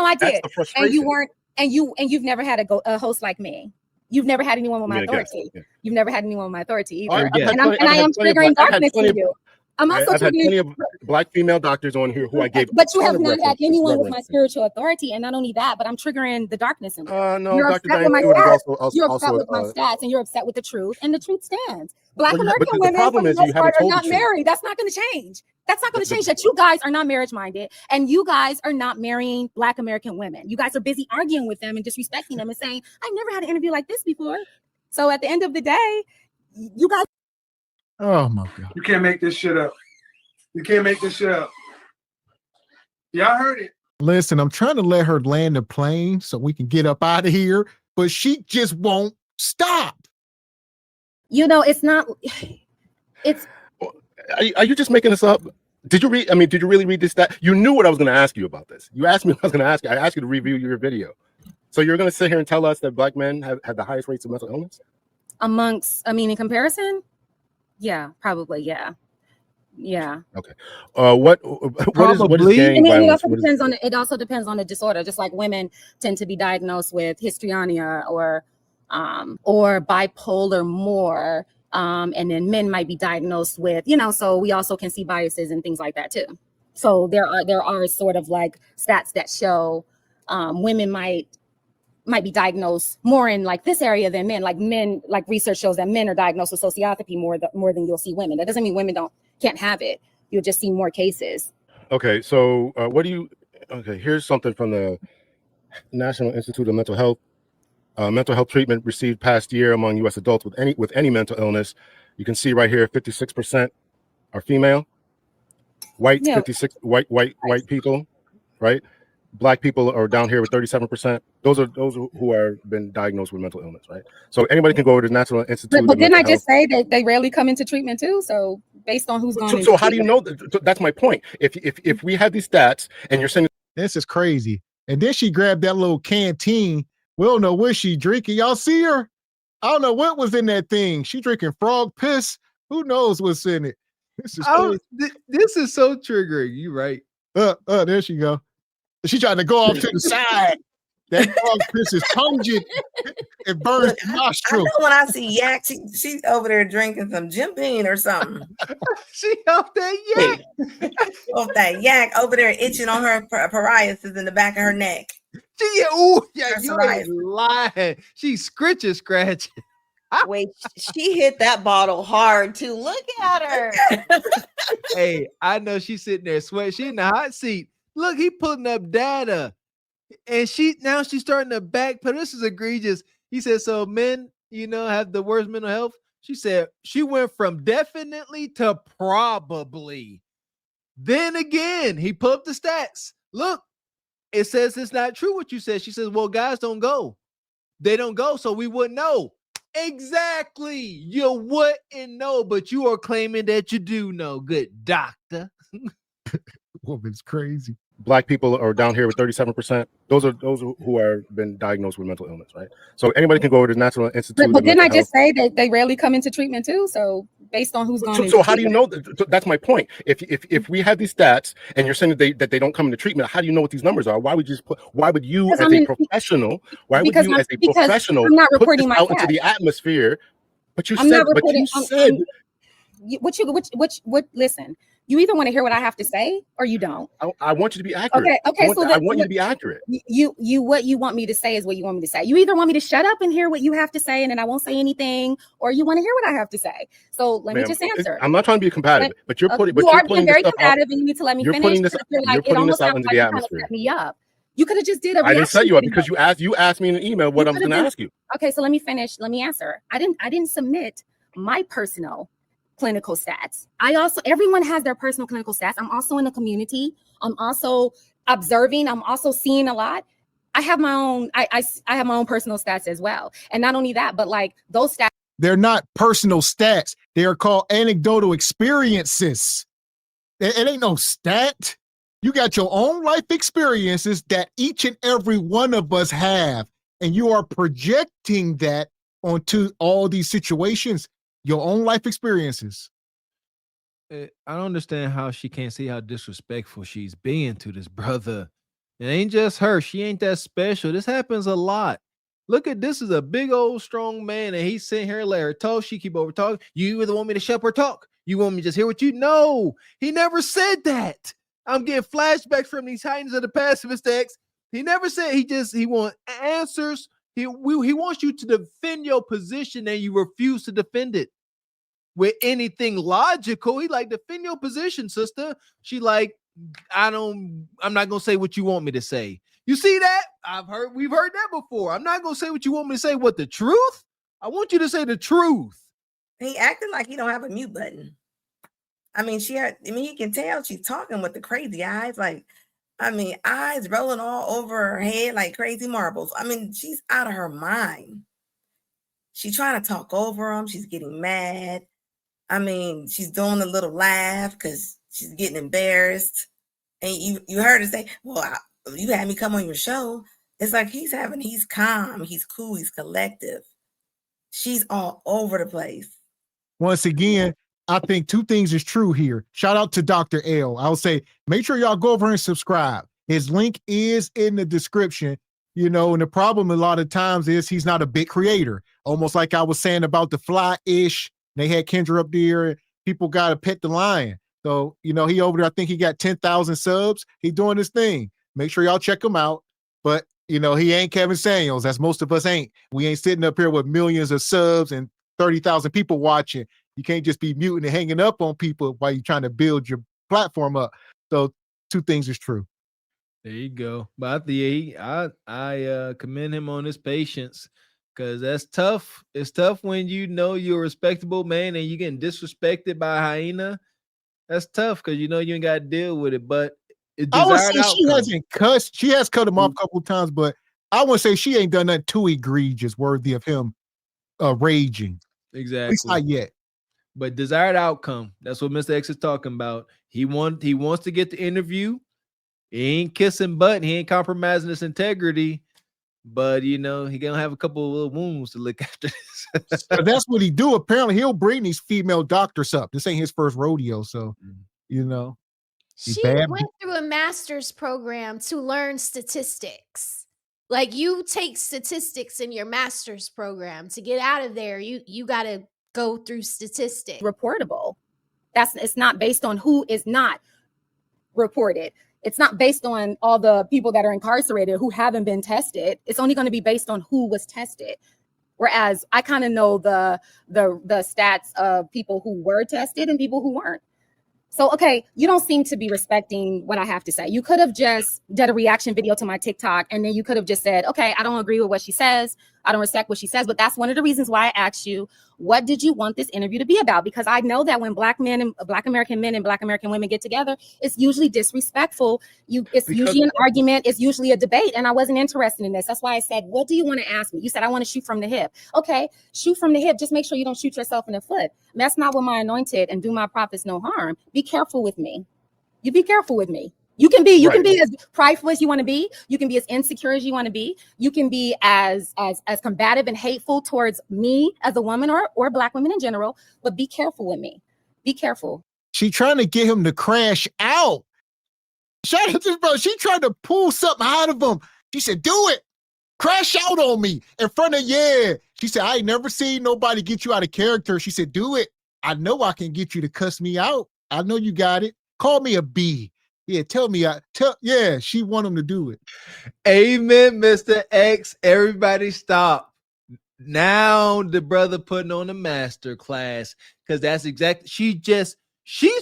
I did. That's the frustration. And you weren't, and you've never had a host like me. You've never had anyone with my authority. Yeah. You've never had anyone with my authority either. And I am triggering darkness in you. I'm also I've had plenty of black female doctors on here who I gave. But you have not had anyone with my spiritual authority, and not only that, but I'm triggering the darkness in you. No, you're Dr. upset with my stats. You're upset with my stats, and you're upset with the truth, and the truth stands. Black American women, for the most part, are not married. That's not going to change. That's not going to change. That you guys are not marriage minded, and you guys are not marrying Black American women. You guys are busy arguing with them and disrespecting them and saying, "I've never had an interview like this before." So at the end of the day, you guys. Oh my God! You can't make this shit up. You can't make this shit up. Y'all heard it. Listen, I'm trying to let her land the plane so we can get up out of here, but she just won't stop. You know, it's not. It's. Are you just making this up? Did you read? I mean, did you really read this? That you knew what I was going to ask you about this. You asked me what I was going to ask you. I asked you to review your video. So you're going to sit here and tell us that Black men have had the highest rates of mental illness? In comparison? Yeah, probably. Yeah. Yeah. Okay. What is gang violence? It also depends on the disorder. Just like women tend to be diagnosed with histrionic or bipolar more, and then men might be diagnosed with, so we also can see biases and things like that too. So there are sort of like stats that show women might be diagnosed more in like this area than men. Like research shows that men are diagnosed with sociopathy more than you'll see women. That doesn't mean women can't have it. You'll just see more cases. Okay, so here's something from the National Institute of Mental Health. Mental health treatment received past year among U.S. adults with any mental illness. You can see right here, 56% are female. White, yeah. 56 white people, right? Black people are down here with 37%. Those are who are been diagnosed with mental illness, right? So anybody can go over to the National Institute. But didn't I just say that they rarely come into treatment too? So based on who's going. So how do you know that? That's my point. If we had these stats and you're saying this is crazy, and then she grabbed that little canteen. We don't know what she drinking. Y'all see her? I don't know what was in that thing. She drinking frog piss. Who knows what's in it? This is so triggering. You right? There she go. She trying to go off to the side. That frog piss is pungent. It burns the nostril. I know when I see Yak, she's over there drinking some Jim Beam or something. She off that Yak. Off that Yak over there itching on her psoriasis in the back of her neck. You ain't lying. She's scratching. Wait, she hit that bottle hard too. Look at her. Hey, I know she's sitting there sweating. She in the hot seat. Look, he putting up data. And she's starting to backpedal. This is egregious. He said, so men, have the worst mental health. She said she went from definitely to probably. Then again, he put up the stats. Look, it says it's not true what you said. She says, well, guys don't go. They don't go, so we wouldn't know. Exactly. You wouldn't know, but you are claiming that you do know. Good doctor. Woman's crazy. Black people are down here with 37%. Those are who are been diagnosed with mental illness, right? So anybody can go over to the National Institute. But didn't I just say that they rarely come into treatment too? So based on who's going. So how do you know that? That's my point. If we had these stats and you're saying that they don't come into treatment, how do you know what these numbers are? Why would you as a professional put this out into the atmosphere? But you said. Listen. You either want to hear what I have to say or you don't. I want you to be accurate. Okay. I want you to be accurate. What you want me to say is what you want me to say. You either want me to shut up and hear what you have to say, and then I won't say anything, or you want to hear what I have to say. So let me just answer. I'm not trying to be combative, but you're putting. You are being very combative, and you need to let me finish. You're putting this out into the atmosphere. Set me up. You could have just did a. I didn't set you up because you asked me in an email what I was going to ask you. Okay, so let me finish. Let me answer. I didn't submit my personal clinical stats. Everyone has their personal clinical stats. I'm also in the community. I'm also observing. I'm also seeing a lot. I have my own. I have my own personal stats as well. And not only that, but like those stats. They're not personal stats. They are called anecdotal experiences. It ain't no stat. You got your own life experiences that each and every one of us have, and you are projecting that onto all these situations. Your own life experiences. I don't understand how she can't see how disrespectful she's being to this brother. It ain't just her. She ain't that special. This happens a lot. Look at this is a big old strong man, and he's sitting here let her talk. She keep over talking. You either want me to shut up or talk. You want me to just hear what you know. He never said that. I'm getting flashbacks from these titans of the past, Mr. X. He never said he want answers. He wants you to defend your position, and you refuse to defend it with anything logical. He like, defend your position, sister. She like, I'm not gonna say what you want me to say. You see that? We've heard that before. I'm not gonna say what you want me to say. What, the truth? I want you to say the truth. He acted like he don't have a mute button. I mean, you can tell she's talking with the crazy eyes, like, I mean, eyes rolling all over her head like crazy marbles. I mean, she's out of her mind. She's trying to talk over him. She's getting mad. I mean, she's doing a little laugh because she's getting embarrassed. And you heard her say, well, you had me come on your show. It's like he's calm, he's cool, he's collective. She's all over the place. Once again, I think two things is true here. Shout out to Dr. L. I'll say, make sure y'all go over and subscribe. His link is in the description. You know, and the problem a lot of times is he's not a big creator. Almost like I was saying about the Fly-ish. They had Kendra up there. People got to pet the lion. So, you know, he over there, I think he got 10,000 subs. He doing his thing. Make sure y'all check him out. But, you know, he ain't Kevin Samuels, as most of us ain't. We ain't sitting up here with millions of subs and 30,000 people watching. You can't just be muting and hanging up on people while you're trying to build your platform up. So two things is true. There you go. But I commend him on his patience, because that's tough. It's tough when you know you're a respectable man and you're getting disrespected by a hyena. That's tough because you know you ain't got to deal with it. But I would say she hasn't cussed. She has cut him off a couple of times, but I would say she ain't done nothing too egregious, worthy of him raging. Exactly. At least not yet. But desired outcome. That's what Mr. X is talking about. He wants to get the interview. He ain't kissing butt. He ain't compromising his integrity. But, you know, he going to have a couple of little wounds to look after this. But that's what he do. Apparently, he'll bring these female doctors up. This ain't his first rodeo. So, you know. She went through a master's program to learn statistics. Like, you take statistics in your master's program. To get out of there, you got to go through statistics. Reportable. It's not based on who is not reported. It's not based on all the people that are incarcerated who haven't been tested. It's only going to be based on who was tested. Whereas I kind of know the stats of people who were tested and people who weren't. So, okay, you don't seem to be respecting what I have to say. You could have just did a reaction video to my TikTok, and then you could have just said, okay, I don't agree with what she says. I don't respect what she says. But that's one of the reasons why I asked you, what did you want this interview to be about? Because I know that when Black American men and Black American women get together, it's usually disrespectful. It's usually an argument. It's usually a debate. And I wasn't interested in this. That's why I said, what do you want to ask me? You said, I want to shoot from the hip. Okay, shoot from the hip. Just make sure you don't shoot yourself in the foot. Mess not with my anointed and do my prophets no harm. Be careful with me. You be careful with me. You can be as prideful as you want to be. You can be as insecure as you want to be. You can be as combative and hateful towards me as a woman or Black women in general, but be careful with me. Be careful. She trying to get him to crash out. Shout out to this bro. She tried to pull something out of him. She said, do it. Crash out on me in front of, She said, I ain't never seen nobody get you out of character. She said, do it. I know I can get you to cuss me out. I know you got it. Call me a B. Yeah, she want him to do it. Amen, Mr. X. Everybody stop. Now the brother putting on a master class, because that's exactly, she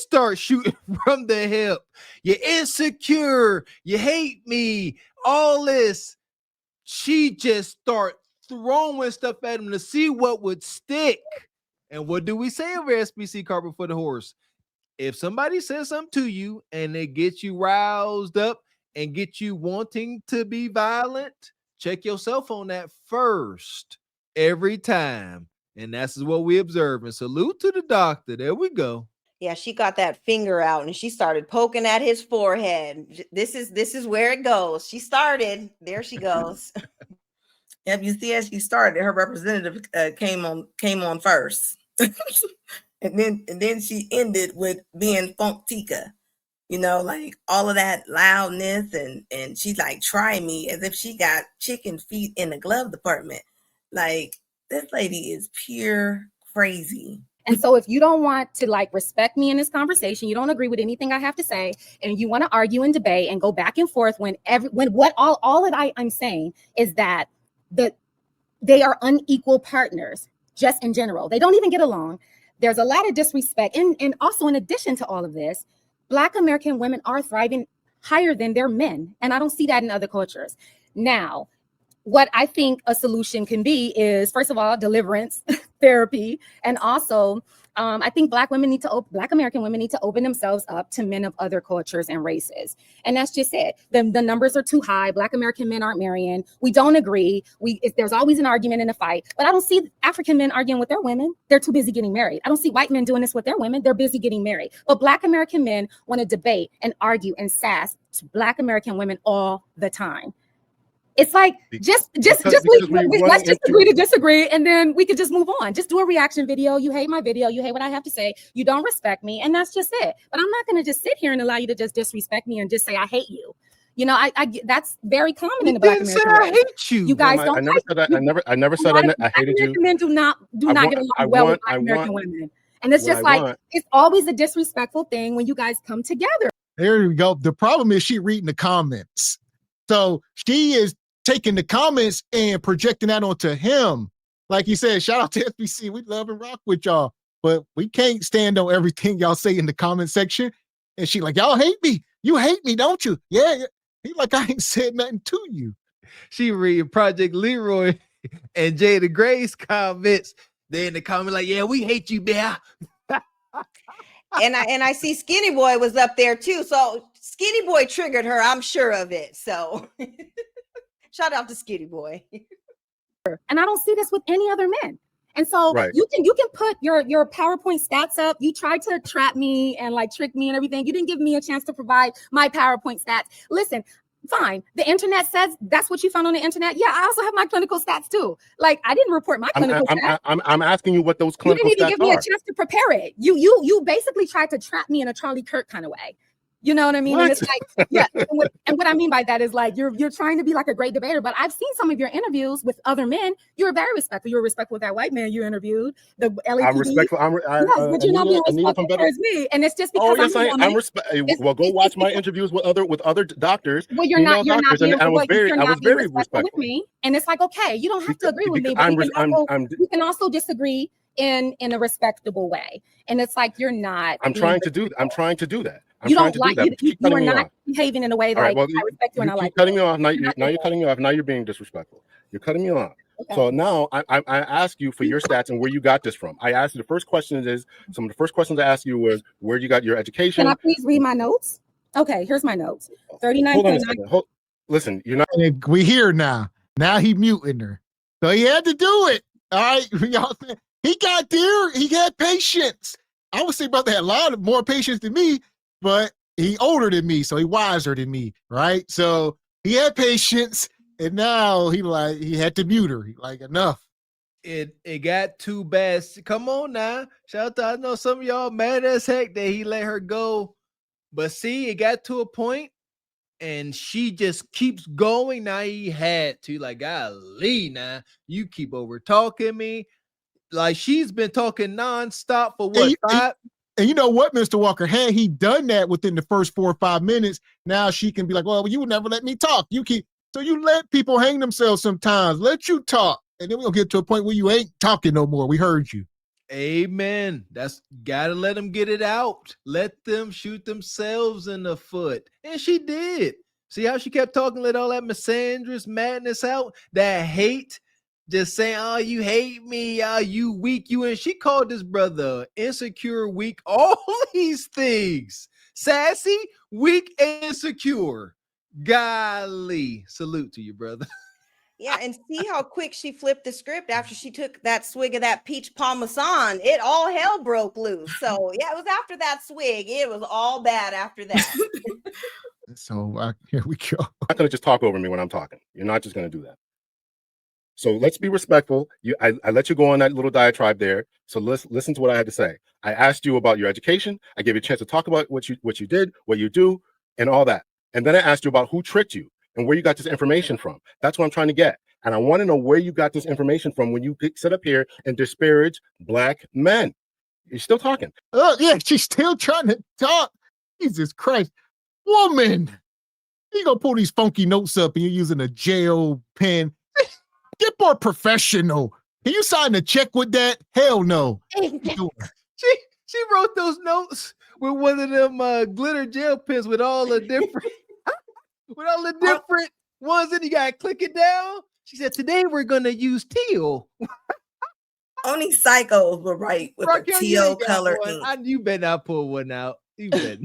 starts shooting from the hip. You're insecure. You hate me. All this. She just start throwing stuff at him to see what would stick. And what do we say over SBC Carpet for the Horse? If somebody says something to you and it gets you roused up and get you wanting to be violent, check yourself on that first every time. And that's what we observe. And salute to the doctor. There we go. Yeah, she got that finger out and she started poking at his forehead. This is where it goes. She started. There she goes. Yep, you see, as she started, her representative came on first. And then she ended with being Funk Tika. You know, like all of that loudness, and she's like, try me, as if she got chicken feet in the glove department. Like, this lady is pure crazy. And so if you don't want to like respect me in this conversation, you don't agree with anything I have to say, and you want to argue and debate and go back and forth when what all that I'm saying is that they are unequal partners just in general. They don't even get along. There's a lot of disrespect. And also, in addition to all of this, Black American women are thriving higher than their men. And I don't see that in other cultures. Now, what I think a solution can be is, first of all, deliverance therapy. And also, I think Black American women need to open themselves up to men of other cultures and races. And that's just it. The numbers are too high. Black American men aren't marrying. We don't agree. There's always an argument and a fight. But I don't see African men arguing with their women. They're too busy getting married. I don't see white men doing this with their women. They're busy getting married. But Black American men want to debate and argue and sass to Black American women all the time. It's like let's just agree to disagree, and then we could just move on. Just do a reaction video. You hate my video. You hate what I have to say. You don't respect me, and that's just it. But I'm not going to just sit here and allow you to just disrespect me and just say I hate you. You know, I that's very common in the Black American race. I hate you. You guys don't. I never said that. I never said I hated you. Men do not get along well with Black American women, and it's just like it's always a disrespectful thing when you guys come together. There we go. The problem is she reading the comments, so she is taking the comments and projecting that onto him. Like you said, shout out to SBC. We love and rock with y'all, but we can't stand on everything y'all say in the comment section. And she like, y'all hate me. You hate me, don't you? Yeah. He like, I ain't said nothing to you. She read Project Leroy and Jada Gray's comments. They in the comment like, yeah, we hate you, bear. And I see Skinny Boy was up there too. So Skinny Boy triggered her. I'm sure of it. So shout out to Skinny Boy. And I don't see this with any other men. And so you can put your PowerPoint stats up. You tried to trap me and like trick me and everything. You didn't give me a chance to provide my PowerPoint stats. Listen, fine. The internet says that's what you found on the internet. Yeah, I also have my clinical stats too. Like I didn't report my clinical stats. I'm asking you what those clinical stats are. You didn't even give me a chance to prepare it. You basically tried to trap me in a Charlie Kirk kind of way. You know what I mean? And it's like, yeah. And what I mean by that is like you're trying to be like a great debater, but I've seen some of your interviews with other men. You're very respectful. You were respectful with that white man you interviewed. The LAPD. I'm respectful. But you're not being respectful towards me. And it's just because I'm respectful. Well, go watch my interviews with other doctors. Well, you're not being I was very respectful with me. And it's like, okay, you don't have to agree with me, but we can also disagree in a respectable way. And it's like you're not. I'm trying to do that. You are not behaving in a way that I respect you and I like. Cutting me off. Now you're cutting me off. Now you're being disrespectful. You're cutting me off. Okay. So now I ask you for your stats and where you got this from. I asked you the first question is some of the first questions I asked you was where you got your education. Can I please read my notes? Okay, here's my notes. 39.9. Listen, you're not. We here now. Now he muting her. So he had to do it. All right. He got there. He had patience. I would say brother had a lot more patience than me, but he older than me, so he wiser than me, right? So he had patience, and now he had to mute her. He like, enough. It got too bad. Come on now. Shout out to, I know some of y'all mad as heck that he let her go. But see, it got to a point, and she just keeps going. Now he had to, like, golly, now you keep over talking me. Like she's been talking nonstop for what? And you know what, Mr. Walker, had he done that within the first 4 or 5 minutes, now she can be like, well, you would never let me talk. So you let people hang themselves sometimes. Let you talk. And then we'll get to a point where you ain't talking no more. We heard you. Amen. That's gotta let them get it out. Let them shoot themselves in the foot. And she did. See how she kept talking, let all that misandrist madness out, that hate. Just saying, oh, you hate me, you weak, and she called this brother insecure, weak, all these things. Sassy, weak, and insecure. Golly, salute to you, brother. Yeah, and see how quick she flipped the script after she took that swig of that peach parmesan. It all hell broke loose. So yeah, it was after that swig. It was all bad after that. So here we go. You're not gonna just talk over me when I'm talking. You're not just gonna do that. So let's be respectful. I let you go on that little diatribe there. So listen to what I had to say. I asked you about your education. I gave you a chance to talk about what you did, what you do, and all that. And then I asked you about who tricked you and where you got this information from. That's what I'm trying to get. And I want to know where you got this information from when you sit up here and disparage Black men. You're still talking. Oh, yeah, she's still trying to talk. Jesus Christ. Woman, you gonna pull these funky notes up and you're using a jail pen. Get more professional. Can you sign a check with that? Hell no. She wrote those notes with one of them glitter gel pens with all the different ones that you gotta click it down. She said, today we're gonna use teal. Only psychos will write with Raquel, a teal color one. ink. You better not pull one out. You better.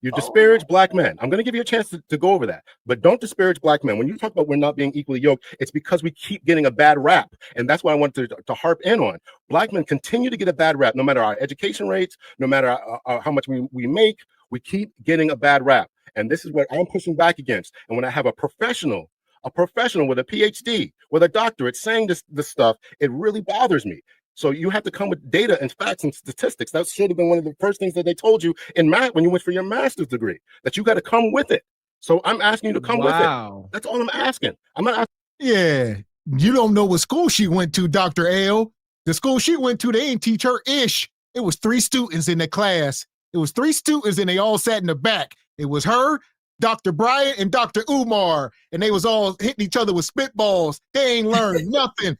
You disparage Black men. I'm going to give you a chance to go over that, but don't disparage Black men. When you talk about we're not being equally yoked, it's because we keep getting a bad rap. And that's what I want to harp in on. Black men continue to get a bad rap, no matter our education rates, no matter how much we make, we keep getting a bad rap. And this is what I'm pushing back against. And when I have a professional with a PhD, with a doctorate saying this stuff, it really bothers me. So you have to come with data and facts and statistics. That should have been one of the first things that they told you in math when you went for your master's degree, that you got to come with it. So I'm asking you to come with it. That's all I'm asking. I'm not asking. Yeah, you don't know what school she went to, Dr. L. The school she went to, they ain't teach her ish. It was 3 students in the class. It was 3 students and they all sat in the back. It was her, Dr. Bryant, and Dr. Umar, and they was all hitting each other with spitballs. They ain't learned nothing.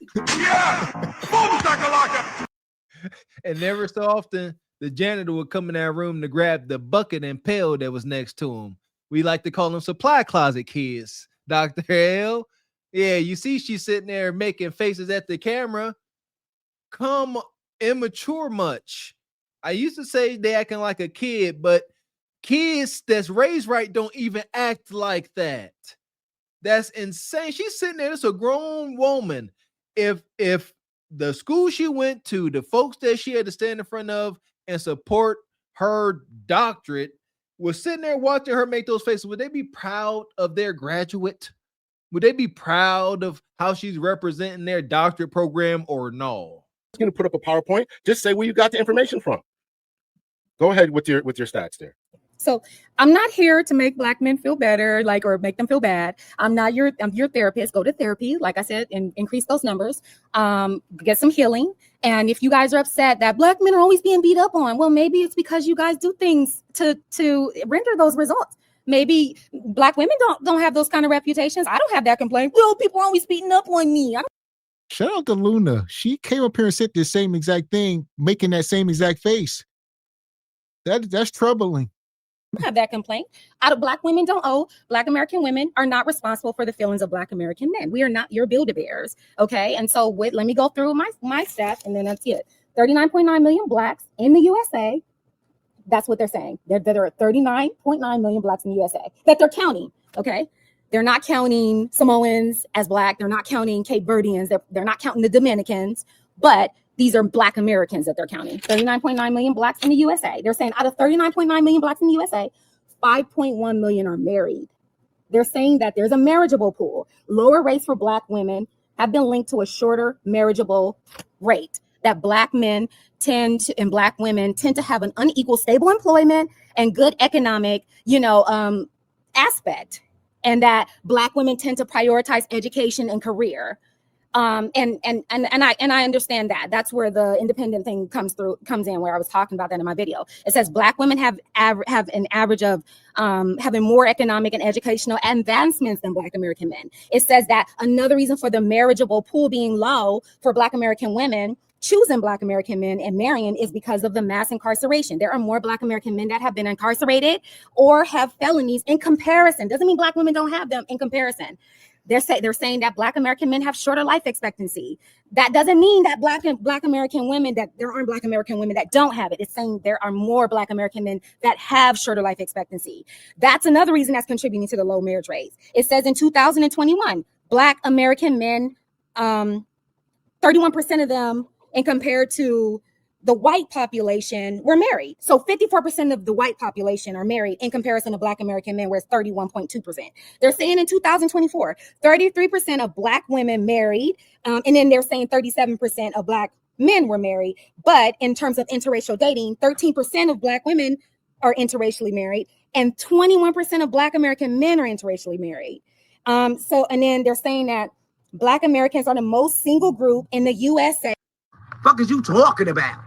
And never so often, the janitor would come in that room to grab the bucket and pail that was next to him. We like to call them supply closet kids, Dr. L. Yeah, you see she's sitting there making faces at the camera. Come immature much. I used to say they acting like a kid, but kids that's raised right don't even act like that. That's insane. She's sitting there, it's a grown woman. If the school she went to, the folks that she had to stand in front of and support her doctorate was sitting there watching her make those faces, would they be proud of their graduate? Would they be proud of how she's representing their doctorate program or no? I'm going to put up a PowerPoint. Just say where you got the information from. Go ahead with your stats there. So I'm not here to make Black men feel better, or make them feel bad. I'm your therapist. Go to therapy, like I said, and increase those numbers. Get some healing. And if you guys are upset that Black men are always being beat up on, well, maybe it's because you guys do things to render those results. Maybe Black women don't have those kind of reputations. I don't have that complaint. Well, people are always beating up on me. Shout out to Luna. She came up here and said the same exact thing, making that same exact face. That's troubling. Have that complaint. Black women don't owe. Black American women are not responsible for the feelings of Black American men. We are not your Build-A-Bears. Okay. And so let me go through my stats, and then that's it. 39.9 million Blacks in the USA. That's what they're saying. There are 39.9 million Blacks in the USA that they're counting. Okay. They're not counting Samoans as Black. They're not counting Cape Verdeans. They're not counting the Dominicans, but these are Black Americans that they're counting. 39.9 million Blacks in the USA. They're saying out of 39.9 million Blacks in the USA, 5.1 million are married. They're saying that there's a marriageable pool. Lower rates for Black women have been linked to a shorter marriageable rate. That Black men and Black women tend to have an unequal, stable employment and good economic, aspect. And that Black women tend to prioritize education and career. And I understand that. That's where the independent thing comes in, where I was talking about that in my video. It says Black women have an average of having more economic and educational advancements than Black American men. It says that another reason for the marriageable pool being low for Black American women choosing Black American men and marrying is because of the mass incarceration. There are more Black American men that have been incarcerated or have felonies in comparison. Doesn't mean Black women don't have them in comparison. They're saying that Black American men have shorter life expectancy. That doesn't mean that Black American women, that there aren't Black American women that don't have it. It's saying there are more Black American men that have shorter life expectancy. That's another reason that's contributing to the low marriage rates. It says in 2021, Black American men, 31% of them, and compared to the white population were married. So 54% of the white population are married in comparison to Black American men, where it's 31.2%. They're saying in 2024, 33% of Black women married, and then they're saying 37% of Black men were married. But in terms of interracial dating, 13% of Black women are interracially married, and 21% of Black American men are interracially married. And then they're saying that Black Americans are the most single group in the USA. Fuck is you talking about?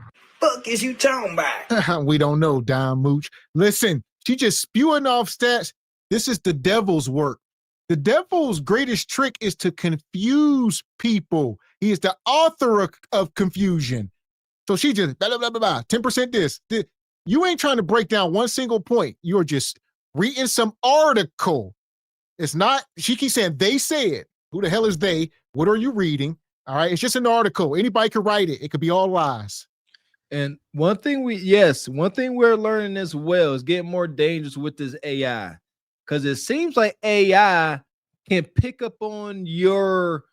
Fuck is you talking about? We don't know, Don Mooch. Listen, she just spewing off stats. This is the devil's work. The devil's greatest trick is to confuse people. He is the author of confusion. So she just blah, blah, blah, blah, blah. 10% this. You ain't trying to break down one single point. You're just reading some article. It's not, she keeps saying they said. Who the hell is they? What are you reading? All right, it's just an article. Anybody could write it. It could be all lies. And one thing we're learning as well is getting more dangerous with this AI, because it seems like AI can pick up on your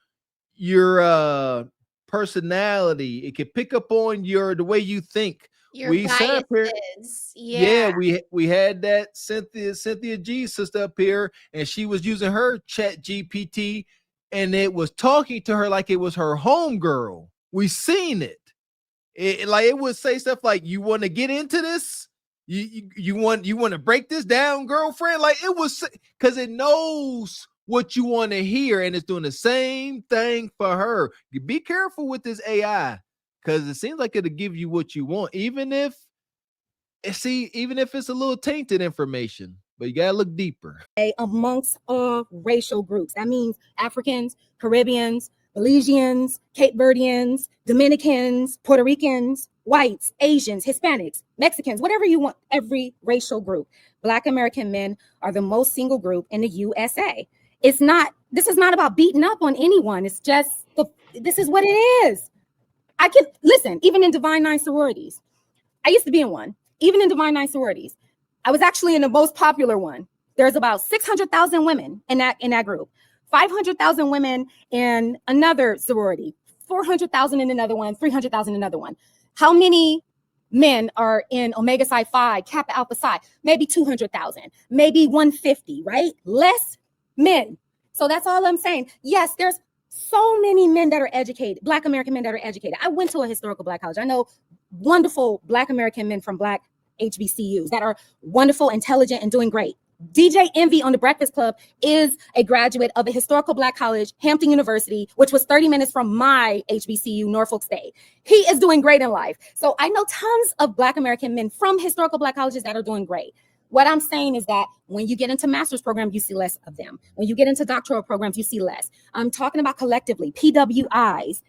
personality. It can pick up on the way you think. Your biases. Yeah, we had that Cynthia G sister up here, and she was using her chat GPT, and it was talking to her like it was her homegirl. We seen it. It would say stuff like, "You want to get into this? You want to break this down, girlfriend?" Like, it was, because it knows what you want to hear, and it's doing the same thing for her. Be careful with this AI, because it seems like it'll give you what you want, even if it's a little tainted information. But you gotta look deeper. Amongst all racial groups. That means Africans, Caribbeans, Belizeans, Cape Verdeans, Dominicans, Puerto Ricans, whites, Asians, Hispanics, Mexicans, whatever you want, every racial group. Black American men are the most single group in the USA. This is not about beating up on anyone. It's just, this is what it is. Even in Divine Nine sororities, I used to be in one. Even in Divine Nine sororities, I was actually in the most popular one. There's about 600,000 women in that group. 500,000 women in another sorority, 400,000 in another one, 300,000 in another one. How many men are in Omega Psi Phi, Kappa Alpha Psi? Maybe 200,000, maybe 150, right? Less men. So that's all I'm saying. Yes, there's so many men that are educated, Black American men that are educated. I went to a historical Black college. I know wonderful Black American men from Black HBCUs that are wonderful, intelligent, and doing great. DJ Envy on the Breakfast Club is a graduate of a historical Black college, Hampton University, which was 30 minutes from my HBCU, Norfolk State. He is doing great in life. So I know tons of Black American men from historical Black colleges that are doing great. What I'm saying is that when you get into master's programs, you see less of them. When you get into doctoral programs, you see less. I'm talking about collectively, PWIs,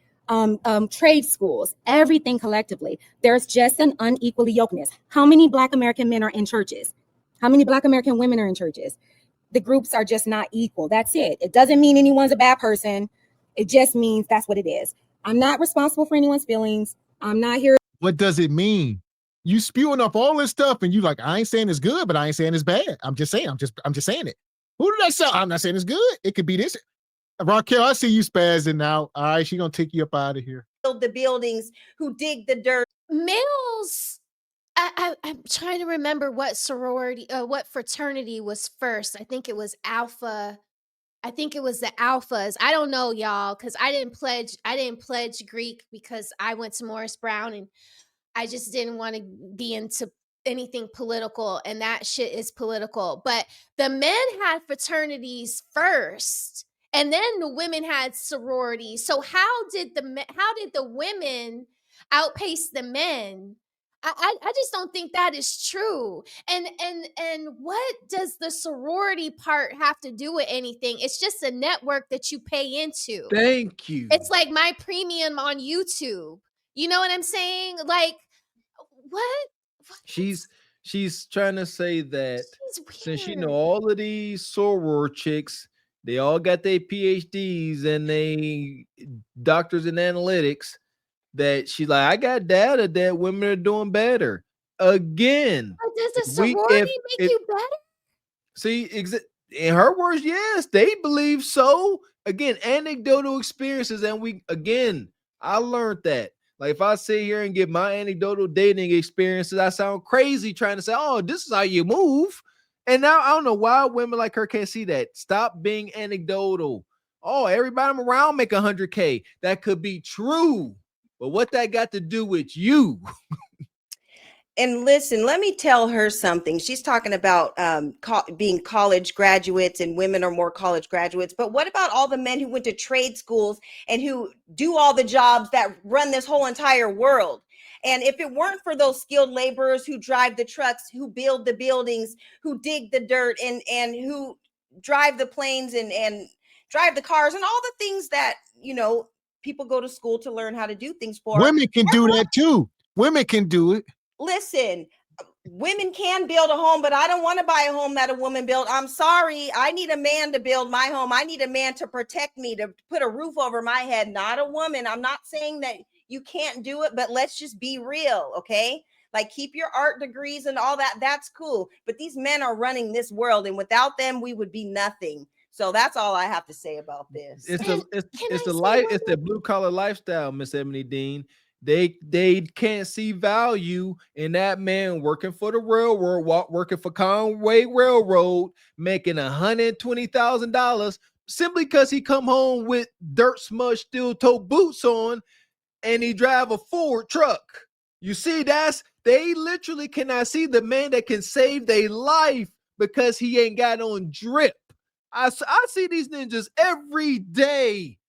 trade schools, everything collectively. There's just an unequal yokeness. How many Black American men are in churches? How many Black American women are in churches? The groups are just not equal. That's it. It doesn't mean anyone's a bad person. It just means that's what it is. I'm not responsible for anyone's feelings. I'm not here. What does it mean? You spewing up all this stuff and you like, I ain't saying it's good, but I ain't saying it's bad. I'm just saying it. Who did I say? I'm not saying it's good. It could be this. Raquel, I see you spazzing out. All right, she's gonna take you up out of here. Build the buildings, who dig the dirt. Males, I'm trying to remember what fraternity was first. I think it was Alpha. I think it was the Alphas. I don't know, y'all, because I didn't pledge Greek because I went to Morris Brown and I just didn't want to be into anything political, and that shit is political. But the men had fraternities first, and then the women had sororities. So how did the women outpace the men? I just don't think that is true. And what does the sorority part have to do with anything? It's just a network that you pay into. Thank you. It's like my premium on YouTube. You know what I'm saying? Like, what? She's trying to say that since you know all of these soror chicks, they all got their PhDs and they doctors in analytics, that she's like, I got data that women are doing better. Again, but does the sorority make you better? See, in her words, yes, they believe so. Again, anecdotal experiences, and I learned that. Like if I sit here and give my anecdotal dating experiences, I sound crazy trying to say, oh, this is how you move. And now I don't know why women like her can't see that. Stop being anecdotal. Oh, everybody I'm around make 100K. That could be true. But what that got to do with you? And listen, let me tell her something. She's talking about being college graduates and women are more college graduates. But what about all the men who went to trade schools and who do all the jobs that run this whole entire world? And if it weren't for those skilled laborers who drive the trucks, who build the buildings, who dig the dirt and who drive the planes and drive the cars and all the things that, you know, people go to school to learn how to do things for. Women can do that too. Women can do it. Listen, women can build a home, but I don't want to buy a home that a woman built. I'm sorry. I need a man to build my home. I need a man to protect me, to put a roof over my head, not a woman. I'm not saying that you can't do it, but let's just be real, okay? Like, keep your art degrees and all that. That's cool. But these men are running this world, and without them, we would be nothing. So that's all I have to say about this. It's the blue collar lifestyle, Miss Ebony Dean. They can't see value in that man working for the railroad, working for Conway Railroad, making $120,000 simply because he come home with dirt smudged steel toe boots on and he drive a Ford truck. You see, they literally cannot see the man that can save their life because he ain't got on drip. I see these ninjas every day.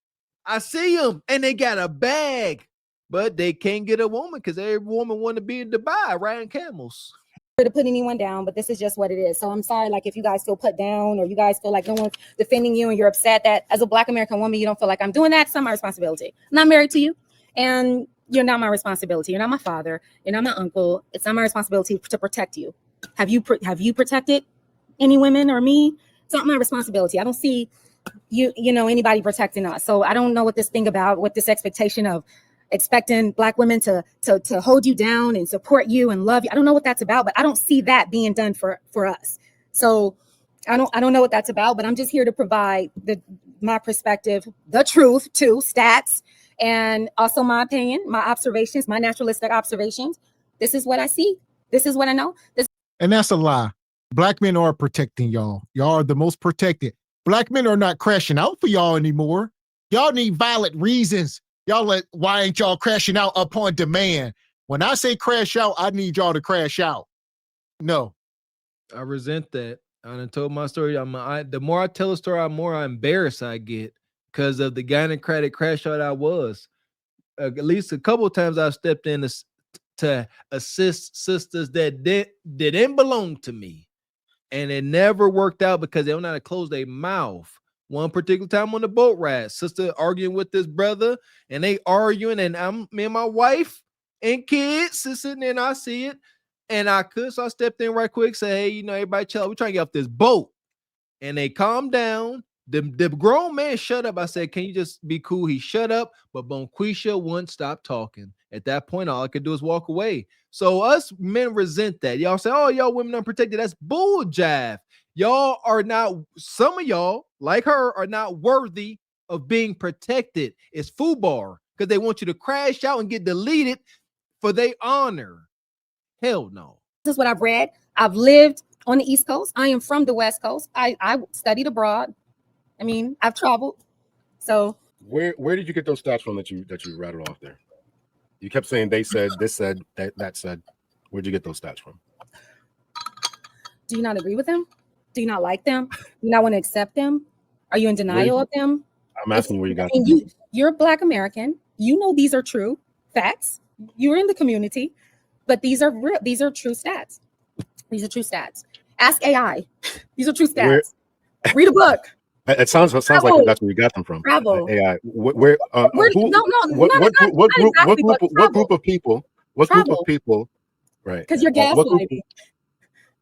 I see them and they got a bag. But they can't get a woman because every woman want to be in Dubai riding camels. To put anyone down, but this is just what it is. So I'm sorry, like if you guys feel put down or you guys feel like no one's defending you and you're upset that as a Black American woman, you don't feel like I'm doing that. It's not my responsibility. I'm not married to you and you're not my responsibility. You're not my father. You're not my uncle. It's not my responsibility to protect you. Have you protected any women or me? It's not my responsibility. I don't see you know, anybody protecting us. So I don't know what this thing about, what this expectation of expecting Black women to hold you down and support you and love you. I don't know what that's about, but I don't see that being done for us. So I don't know what that's about, but I'm just here to provide my perspective, the truth too, stats, and also my opinion, my observations, my naturalistic observations. This is what I see. This is what I know. And that's a lie. Black men are protecting y'all. Y'all are the most protected. Black men are not crashing out for y'all anymore. Y'all need valid reasons. Why ain't y'all crashing out upon demand? When I say crash out, I need y'all to crash out. No. I resent that. I done told my story. The more I tell a story, the more embarrassed I get because of the gynocratic crash out I was. At least a couple of times I've stepped in to assist sisters that didn't belong to me. And it never worked out because they don't know how to close their mouth. One particular time on the boat ride, sister arguing with this brother, and they arguing, and me and my wife and kids is sitting there, and I see it, and so I stepped in right quick, say, hey, you know, everybody chill, we're trying to get off this boat, and they calmed down. The grown man shut up. I said, can you just be cool? He shut up, but Bonquisha wouldn't stop talking. At that point, all I could do is walk away. So us men resent that. Y'all say, oh, y'all women unprotected. That's bull jive. Y'all are not, some of y'all, like her, are not worthy of being protected. It's FUBAR because they want you to crash out and get deleted for their honor. Hell no. This is what I've read. I've lived on the East Coast. I am from the West Coast. I studied abroad. I mean, I've traveled. So where did you get those stats from that you rattled off there? You kept saying they said, this said, that said. Where'd you get those stats from? Do you not agree with them? Do you not like them? Do you not want to accept them? Are you in denial of them? I'm asking where you got them. You're a Black American. You know these are true facts. You're in the community, but these are real. These are true stats. These are true stats. Ask AI. These are true stats. Read a book. It sounds like that's where you got them from. Bravo. AI. What group of people? What group of people? Right. Because you're gaslighting.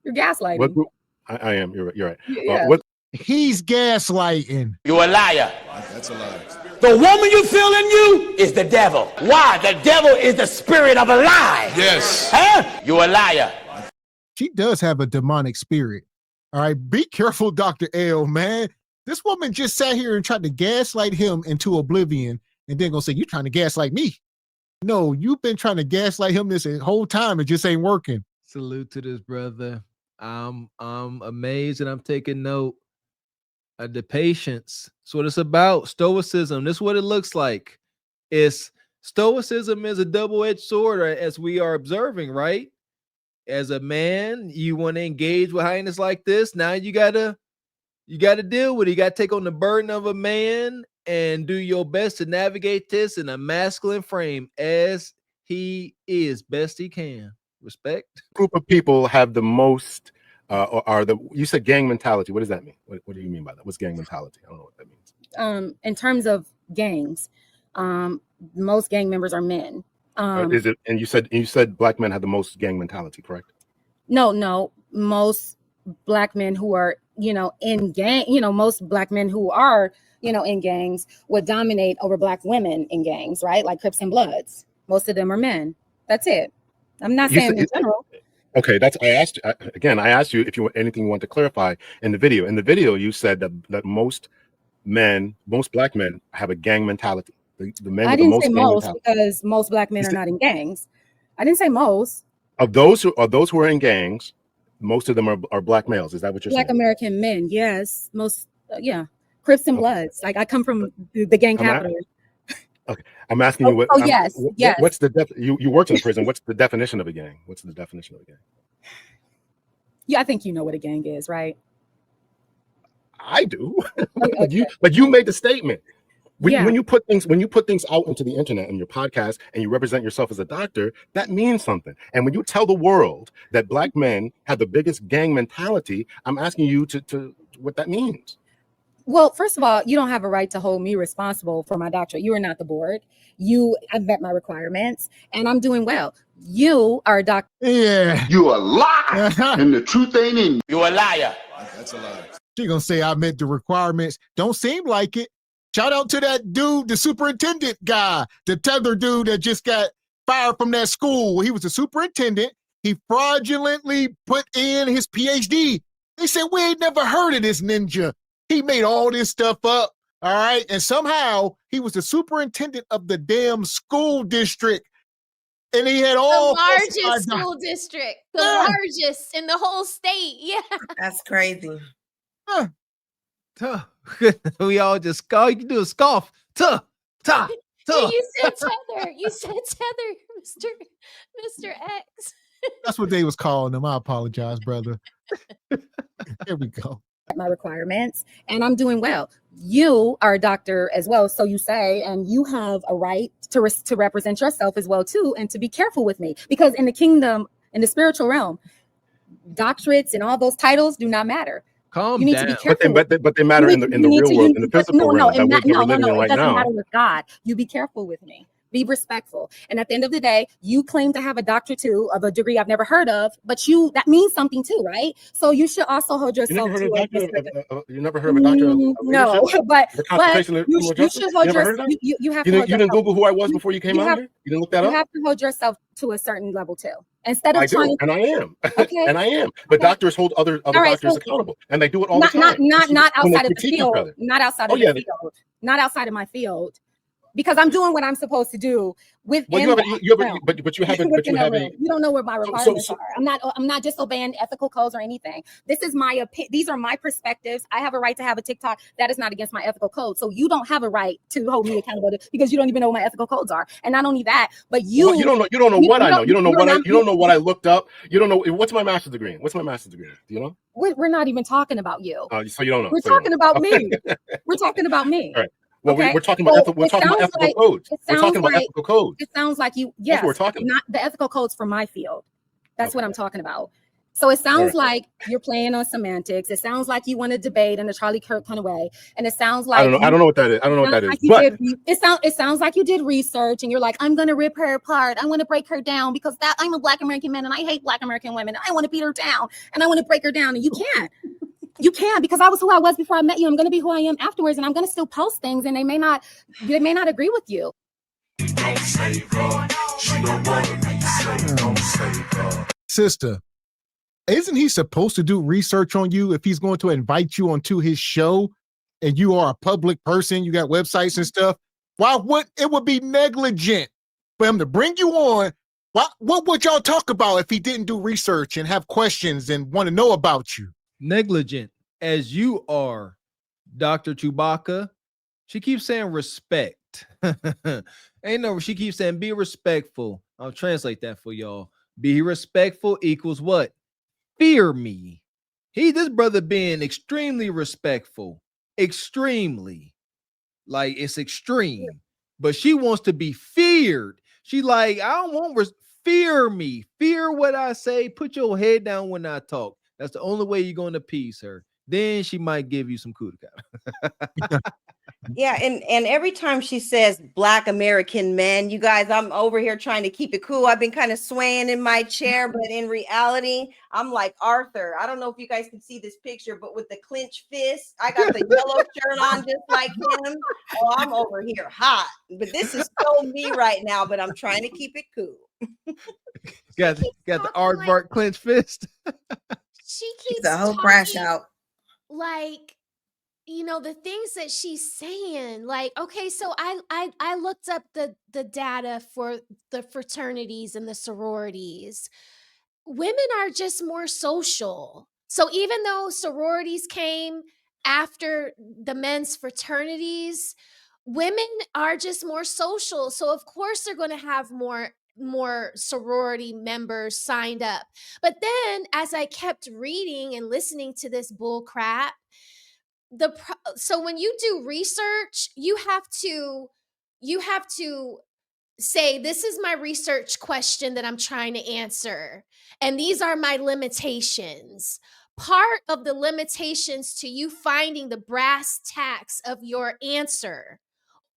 You're gaslighting. What group? I am. You're right. Yeah. He's gaslighting. You're a liar. That's a lie. The woman you feel in you is the devil. Why? The devil is the spirit of a lie. Yes. Huh? You're a liar. She does have a demonic spirit. All right. Be careful, Dr. L, man. This woman just sat here and tried to gaslight him into oblivion and then gonna say, you're trying to gaslight me. No, you've been trying to gaslight him this whole time. It just ain't working. Salute to this brother. I'm amazed and I'm taking note of the patience. That's what it's about. Stoicism. This is what it looks like. Stoicism is a double-edged sword, as we are observing, right? As a man, you want to engage with highness like this. Now you gotta deal with it. You gotta take on the burden of a man and do your best to navigate this in a masculine frame as he is best he can. Respect. Group of people have the most you said gang mentality. What does that mean? What do you mean by that? What's gang mentality? I don't know what that means. In terms of gangs, most gang members are men. Is it? And you said black men have the most gang mentality, correct? No, most black men who are, in gang, most black men who are, in gangs would dominate over black women in gangs, right? Like Crips and Bloods. Most of them are men. That's it. I'm not saying in general. Okay, I asked you if you want anything you want to clarify in the video. In the video, you said that most black men have a gang mentality. The men I with the didn't most say gang most mentality. because most black men are not in gangs. I didn't say most. Of those who are in gangs, most of them are black males. Is that what you're Black saying? American men, yes. Most, Crips and Bloods. Like I come from the gang capital. Okay, I'm asking you what. Yes. What's the you worked in a prison? What's the definition of a gang? What's the definition of a gang? Yeah, I think you know what a gang is, right? I do, Okay. but you made the statement. Yeah. When you put things out into the internet and your podcast and you represent yourself as a doctor, that means something. And when you tell the world that black men have the biggest gang mentality, I'm asking you to what that means. Well, first of all, you don't have a right to hold me responsible for my doctorate. You are not the board. I've met my requirements and I'm doing well. You are a doctor. Yeah. You a lie, and the truth ain't in you. You a liar. That's a lie. She gonna say I met the requirements. Don't seem like it. Shout out to that dude, the superintendent guy, the tether dude that just got fired from that school. He was a superintendent. He fraudulently put in his PhD. They said, we ain't never heard of this ninja. He made all this stuff up, all right? And somehow he was the superintendent of the damn school district. And he had all the largest school district, the largest in the whole state. Yeah. That's crazy. We all just all you can do is scoff. You said tether. You said tether, Mr. X. That's what they was calling him. I apologize, brother. Here we go. My requirements and I'm doing well. You are a doctor as well, so you say, and you have a right to represent yourself as well too, and to be careful with me, because in the kingdom, in the spiritual realm, doctorates and all those titles do not matter. Calm you need down. to be careful. But they matter in the real world, in the physical realm that we're living in right it doesn't now. matter with God. You be careful with me. Be respectful. And at the end of the day, you claim to have a doctorate too of a degree I've never heard of, but that means something too, right? So you should also hold yourself You never heard of to a doctor? no, but you should hold yourself. You have to. You didn't Google who I was before you came out here. You didn't look that up. You have to hold yourself to a certain level too. Instead of I do, and I am. Okay. And I am. But doctors hold other doctors accountable, and they do it all the time. Not outside of the field. Not outside of the field. Not outside of my field. Because I'm doing what I'm supposed to do with. Well, you don't know what my requirements are. I'm not disobeying ethical codes or anything. This is my opinion. These are my perspectives. I have a right to have a TikTok that is not against my ethical code. So you don't have a right to hold me accountable because you don't even know what my ethical codes are. And not only that, but you don't know what I know. You don't know what I looked up. You don't know what's my master's degree. What's my master's degree? Do you know? We're not even talking about you. So you don't know. We're talking about me. We're talking about me. All right. Well, okay. We're talking about ethical codes. We're talking about ethical codes. It sounds like you, yes. That's what we're talking about. Not the ethical codes for my field. That's what I'm talking about. So it sounds like you're playing on semantics. It sounds like you want to debate in a Charlie Kirk kind of way. And it sounds like I don't know what that is. I don't know what that is. But it sounds like you did research and you're like, I'm gonna rip her apart. I want to break her down because I'm a Black American man and I hate Black American women. I want to beat her down and I want to break her down. And you can't. You can't, because I was who I was before I met you. I'm going to be who I am afterwards, and I'm going to still post things, and they may not agree with you. Sister, isn't he supposed to do research on you if he's going to invite you onto his show and you are a public person, you got websites and stuff? Why would it would be negligent for him to bring you on, what would y'all talk about if he didn't do research and have questions and want to know about you? Negligent as you are, Dr. Chewbacca. She keeps saying respect. Ain't no, she keeps saying be respectful. I'll translate that for y'all. Be respectful equals what? Fear me. This brother being extremely respectful. Extremely. Like it's extreme. But she wants to be feared. She like, I don't want fear me. Fear what I say. Put your head down when I talk. That's the only way you're going to appease her. Then she might give you some coup de Yeah, and every time she says Black American men, you guys, I'm over here trying to keep it cool. I've been kind of swaying in my chair, but in reality, I'm like Arthur. I don't know if you guys can see this picture, but with the clenched fist, I got the yellow shirt on just like him. Oh, I'm over here hot. But this is so me right now, but I'm trying to keep it cool. got the aardvark clenched fist. She keeps the whole talking crash out. like, you know, the things that she's saying. Like, okay, so I looked up the data for the fraternities and the sororities. Women are just more social. So even though sororities came after the men's fraternities, women are just more social. So of course they're going to have more sorority members signed up. But then as I kept reading and listening to this bull crap, so when you do research, you have to say, this is my research question that I'm trying to answer, and these are my limitations. Part of the limitations to you finding the brass tacks of your answer,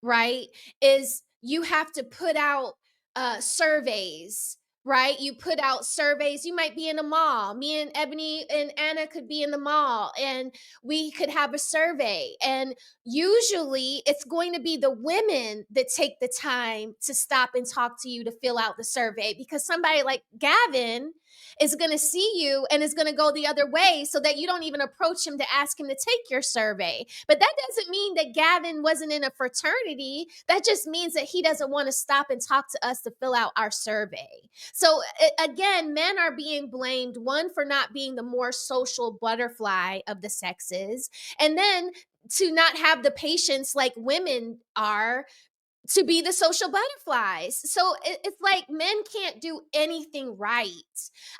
right, is you have to put out surveys, right? You put out surveys. You might be in a mall. Me and Ebony and Anna could be in the mall, and we could have a survey. And usually it's going to be the women that take the time to stop and talk to you to fill out the survey, because somebody like Gavin is going to see you and is going to go the other way so that you don't even approach him to ask him to take your survey. But that doesn't mean that Gavin wasn't in a fraternity. That just means that he doesn't want to stop and talk to us to fill out our survey. So again, men are being blamed, one, for not being the more social butterfly of the sexes, and then to not have the patience like women are to be the social butterflies. So it's like men can't do anything right.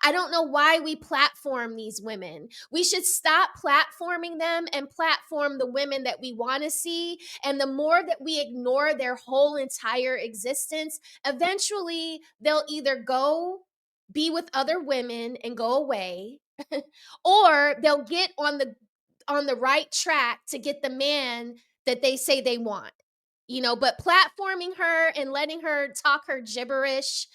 I don't know why we platform these women. We should stop platforming them and platform the women that we want to see. And the more that we ignore their whole entire existence, eventually they'll either go be with other women and go away, or they'll get on the right track to get the man that they say they want. You know, but platforming her and letting her talk her gibberish.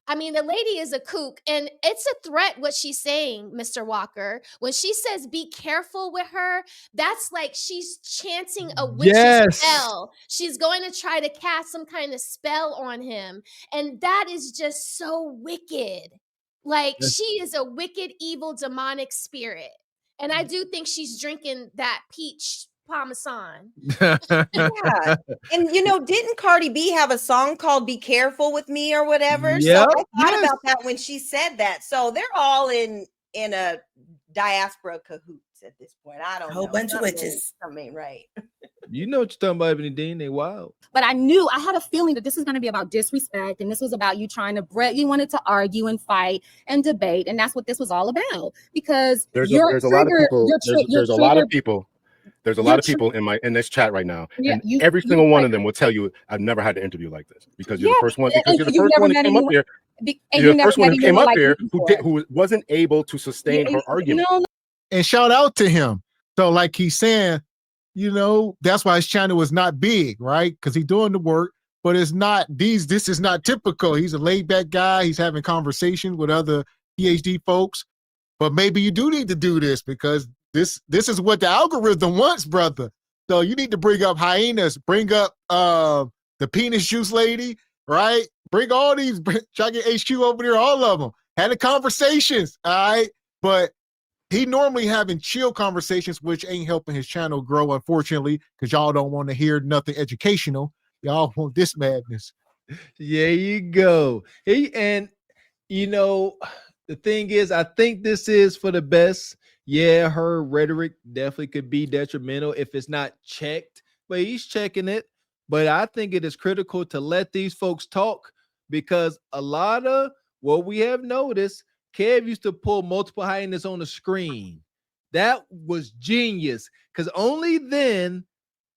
I mean, the lady is a kook, and it's a threat what she's saying, Mr. Walker. When she says be careful with her, that's like she's chanting a witch's spell. She's going to try to cast some kind of spell on him. And that is just so wicked. Like, she is a wicked, evil, demonic spirit. And I do think she's drinking that peach Parmesan. Yeah. And you know, didn't Cardi B have a song called Be Careful with Me or whatever? Yep, So I thought about that when she said that. So they're all in a diaspora cahoots at this point. I don't know. A whole bunch of witches. Something ain't right. You know what you're talking about, Ebony Dean. They wild. But I had a feeling that this was going to be about disrespect, and this was about you trying to you wanted to argue and fight and debate, and that's what this was all about. Because there's a lot of people. There's a lot of people. There's a lot of people in this chat right now, and every single one of them will tell you, "I've never had an interview like this," because you're the first one. Because you're the first one who came up here. You're the first one who came up here who wasn't able to sustain her argument. And shout out to him. So, like he's saying, you know, that's why his channel is not big, right? Because he's doing the work, but it's not this is not typical. He's a laid back guy. He's having conversations with other PhD folks. But maybe you do need to do this because this is what the algorithm wants, brother. So you need to bring up hyenas, bring up the penis juice lady, right? Bring all these, try to get HQ over there, all of them. Had the conversations, all right? But he normally having chill conversations, which ain't helping his channel grow, unfortunately, because y'all don't want to hear nothing educational. Y'all want this madness. There you go. And you know, the thing is, I think this is for the best. Yeah, her rhetoric definitely could be detrimental if it's not checked, but he's checking it. But I think it is critical to let these folks talk, because a lot of what we have noticed, Kev used to pull multiple hyenas on the screen. That was genius, because only then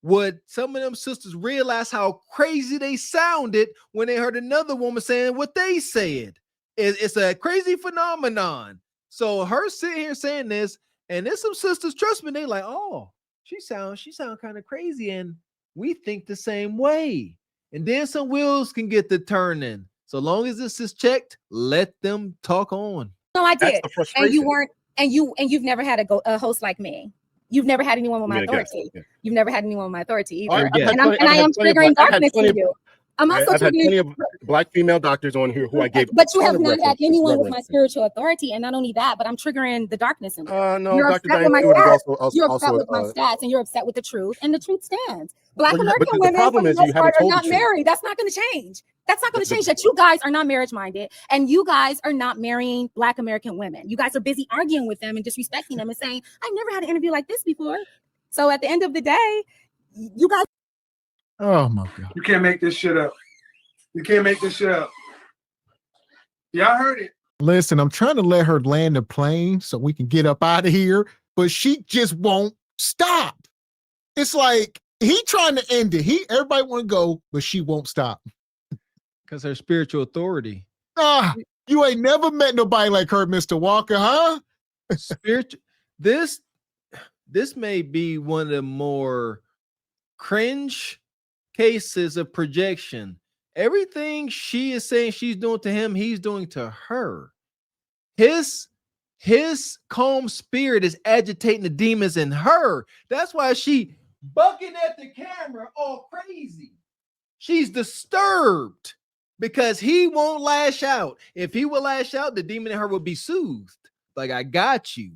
would some of them sisters realize how crazy they sounded when they heard another woman saying what they said. It's a crazy phenomenon. So her sitting here saying this, and there's some sisters, trust me, they like, oh, she sounds kind of crazy, and we think the same way. And then some wheels can get to turning. So long as this is checked, let them talk on. No, I That's did. the And frustration. you weren't, and you've never had a host like me. You've never had anyone with my authority. Yeah. You've never had anyone with my authority either. I've had And plenty- I I've had am plenty of triggering black- I've had darkness plenty in of- you. I'm also I've had triggering plenty of black female doctors on here who I gave. but you a ton have of not had reference- anyone with my reference. spiritual authority, and not only that, but I'm triggering the darkness in you. No, You're Dr. upset Diane with my Stewart is stats. also You're upset with my also. stats, and you're upset with the truth, and the truth stands. Black Well, American but the women, problem for the is you most haven't part, are told the not truth. married. That's not going to change. That's not going to change. That you guys are not marriage-minded, and you guys are not marrying Black American women. You guys are busy arguing with them and disrespecting them and saying, "I've never had an interview like this before." So at the end of the day, you guys. Oh my God. You can't make this shit up. You can't make this shit up. Y'all heard it. Listen, I'm trying to let her land the plane so we can get up out of here, but she just won't stop. It's like he trying to end it. Everybody want to go, but she won't stop. Because her spiritual authority. You ain't never met nobody like her, Mr. Walker, huh? Spiritual. This may be one of the more cringe cases of projection. Everything she is saying she's doing to him, he's doing to her. His calm spirit is agitating the demons in her. That's why she bucking at the camera all crazy. She's disturbed because he won't lash out. If he will lash out, the demon in her will be soothed. Like, I got you.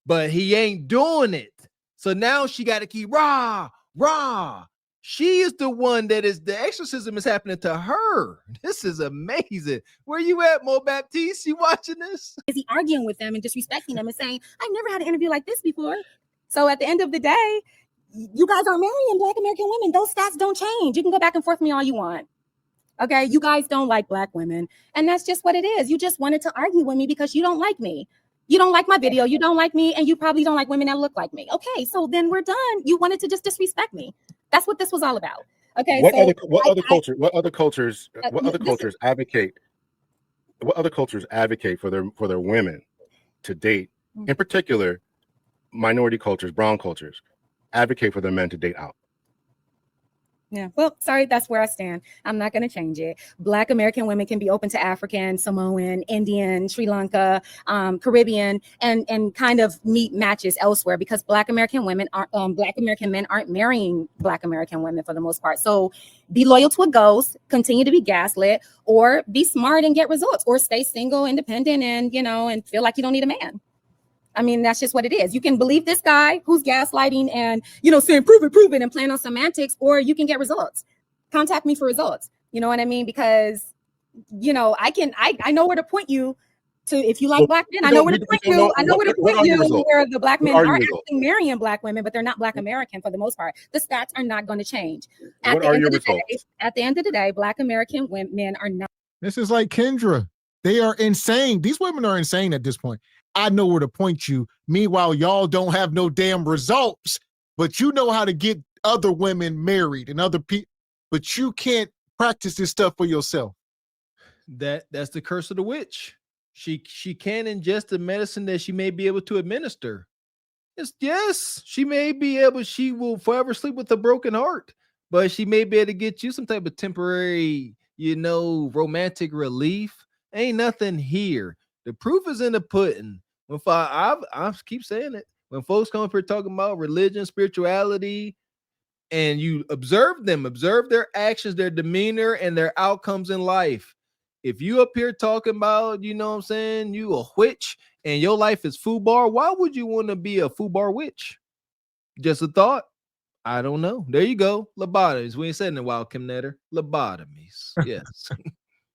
But he ain't doing it. So now she got to keep rah. She is the one that is, the exorcism is happening to her. This is amazing. Where you at, Mo Baptiste? You watching this? Is he arguing with them and disrespecting them and saying, "I've never had an interview like this before"? So at the end of the day, you guys are marrying Black American women. Those stats don't change. You can go back and forth with me all you want. Okay, you guys don't like Black women, and that's just what it is. You just wanted to argue with me because you don't like me. You don't like my video. You don't like me, and you probably don't like women that look like me. Okay, so then we're done. You wanted to just disrespect me. That's what this was all about. Okay. What so other cultures advocate? What other cultures advocate for their women to date? In particular, minority cultures, brown cultures, advocate for their men to date out. Yeah, well, sorry, that's where I stand. I'm not going to change it. Black American women can be open to African, Samoan, Indian, Sri Lanka, Caribbean, and kind of meet matches elsewhere, because Black American men aren't marrying Black American women for the most part. So be loyal to a ghost, continue to be gaslit, or be smart and get results, or stay single, independent, and and feel like you don't need a man. I mean, that's just what it is. You can believe this guy who's gaslighting and, saying, prove it, and playing on semantics, or you can get results. Contact me for results. You know what I mean? Because, I know where to point you to. If you like Black men, I know where to point you. I know where to point you where the Black men are actually marrying Black women, but they're not Black American for the most part. The stats are not going to change. At the end of the day, Black American men are not. This is like Kendra. They are insane. These women are insane at this point. I know where to point you. Meanwhile, y'all don't have no damn results, but you know how to get other women married and other people, but you can't practice this stuff for yourself. That's the curse of the witch. She can't ingest the medicine that she may be able to administer. Yes, she may be able, she will forever sleep with a broken heart, but she may be able to get you some type of temporary, romantic relief. Ain't nothing here. The proof is in the pudding. I keep saying it. When folks come up here talking about religion, spirituality, and you observe them, observe their actions, their demeanor, and their outcomes in life. If you up here talking about, you a witch and your life is foobar, why would you want to be a foobar witch? Just a thought. I don't know. There you go. Lobotomies. We ain't said in a while, Kim Netter. Lobotomies. Yes.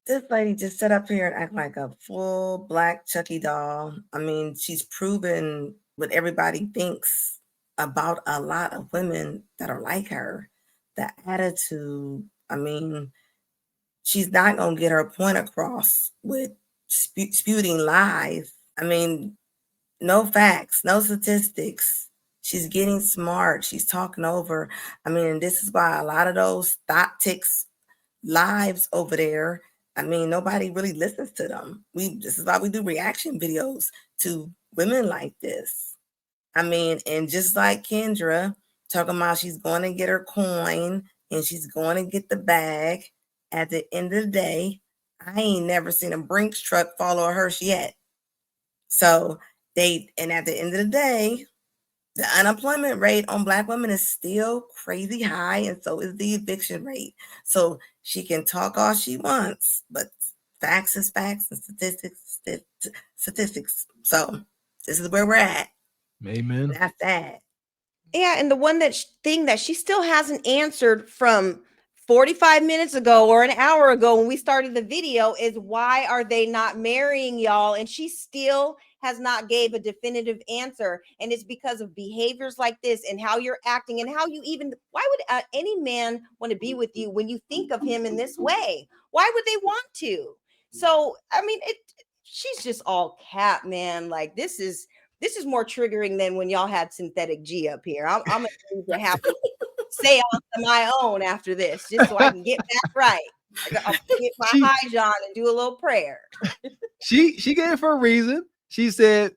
This lady just sit up here and act like a full black Chucky doll. I mean, she's proven what everybody thinks about a lot of women that are like her. The attitude. I mean, she's not going to get her point across with spewing lies. I mean, no facts, no statistics. She's getting smart. She's talking over. I mean, this is why a lot of those thought ticks lives over there. I mean, nobody really listens to them. This is why we do reaction videos to women like this. I mean, and just like Kendra talking about she's going to get her coin and she's going to get the bag. At the end of the day, I ain't never seen a Brinks truck follow a hearse yet. So and at the end of the day, the unemployment rate on Black women is still crazy high, and so is the eviction rate. So she can talk all she wants, but facts is facts and statistics. So this is where we're at. Amen. That's that. Yeah, and the one thing that she still hasn't answered from 45 minutes ago or an hour ago when we started the video is why are they not marrying y'all? And she still has not gave a definitive answer. And it's because of behaviors like this and how you're acting and how you why would any man want to be with you when you think of him in this way? Why would they want to? So, I mean, she's just all cap, man. Like this is more triggering than when y'all had Synthetic G up here. I'm going to have to say on my own after this, just so I can get back right. I'll get my high on and do a little prayer. She gave it for a reason. She said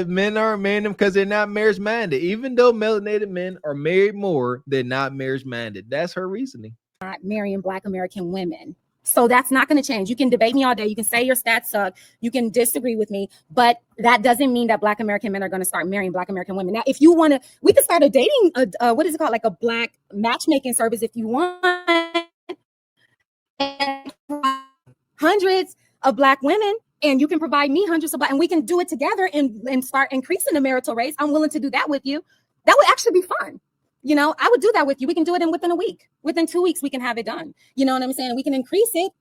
men aren't marrying them because they're not marriage minded. Even though melanated men are married more, they're not marriage minded. That's her reasoning. Not marrying Black American women. So that's not going to change. You can debate me all day. You can say your stats suck. You can disagree with me, but that doesn't mean that Black American men are going to start marrying Black American women. Now, if you want to, we could start a dating, what is it called? Like a Black matchmaking service if you want. And hundreds of Black women, and you can provide me hundreds of Black, and we can do it together and start increasing the marital rates. I'm willing to do that with you. That would actually be fun. You know, I would do that with you. We can do it within a week. Within 2 weeks, we can have it done. You know what I'm saying? We can increase it.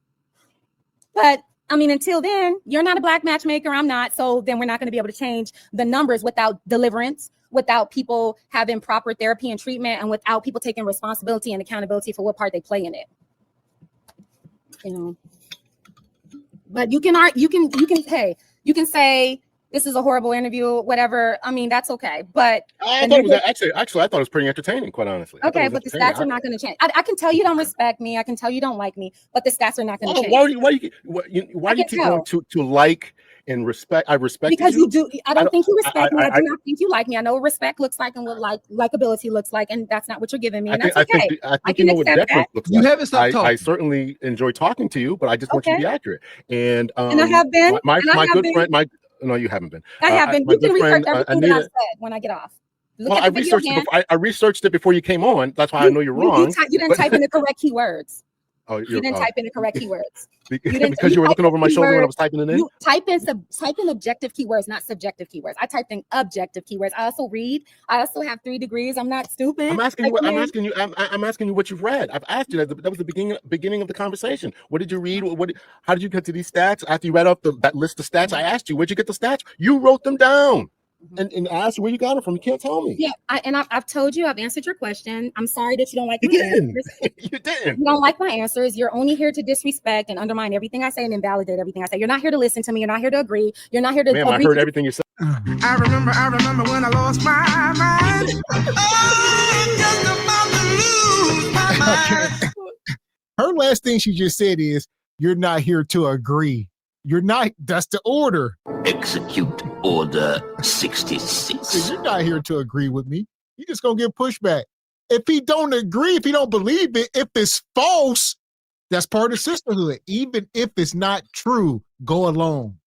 But I mean, until then, you're not a Black matchmaker. I'm not. So then we're not going to be able to change the numbers without deliverance, without people having proper therapy and treatment, and without people taking responsibility and accountability for what part they play in it. You know, but you can say this is a horrible interview, whatever. I mean, that's okay. But I thought it was actually I thought it was pretty entertaining, quite honestly. Okay, but the stats are not going to change. I can tell you don't respect me. I can tell you don't like me, but the stats are not going to change. Why do you keep going to like and respect? I respect because you do. I don't think you respect me. I do not think you like me. I know what respect looks like and what likability looks like, and that's not what you're giving me. And that's okay. I think you know what deference looks like. You haven't stopped talking. I certainly enjoy talking to you, but I just want you to be accurate. And I have been. My good friend. No, you haven't been. I have been. You can research everything that I said when I get off. Well, I researched it before you came on. That's why I know you're wrong. You didn't type in the correct keywords. Oh, you didn't type in the correct keywords. Because you were looking over my shoulder when I was typing it in? You type in objective keywords, not subjective keywords. I typed in objective keywords. I also read. I also have 3 degrees. I'm not stupid. I'm asking you what you've read. I've asked you that was the beginning of the conversation. What did you read? How did you get to these stats? After you read off that list of stats, I asked you, where'd you get the stats? You wrote them down. And I asked you where you got it from. You can't tell me. Yeah, I've told you. I've answered your question. I'm sorry that you don't like my answers. You didn't. You don't like my answers. You're only here to disrespect and undermine everything I say and invalidate everything I say. You're not here to listen to me. You're not here to agree. You're not here to. Ma'am, I heard everything you said. I remember when I lost my mind. Oh, just about to lose my mind. Her last thing she just said is, "You're not here to agree. You're not. That's the order. Execute Order 66. You're not here to agree with me. You're just gonna get pushback. If he don't agree, if he don't believe it, if it's false, that's part of sisterhood. Even if it's not true, go along."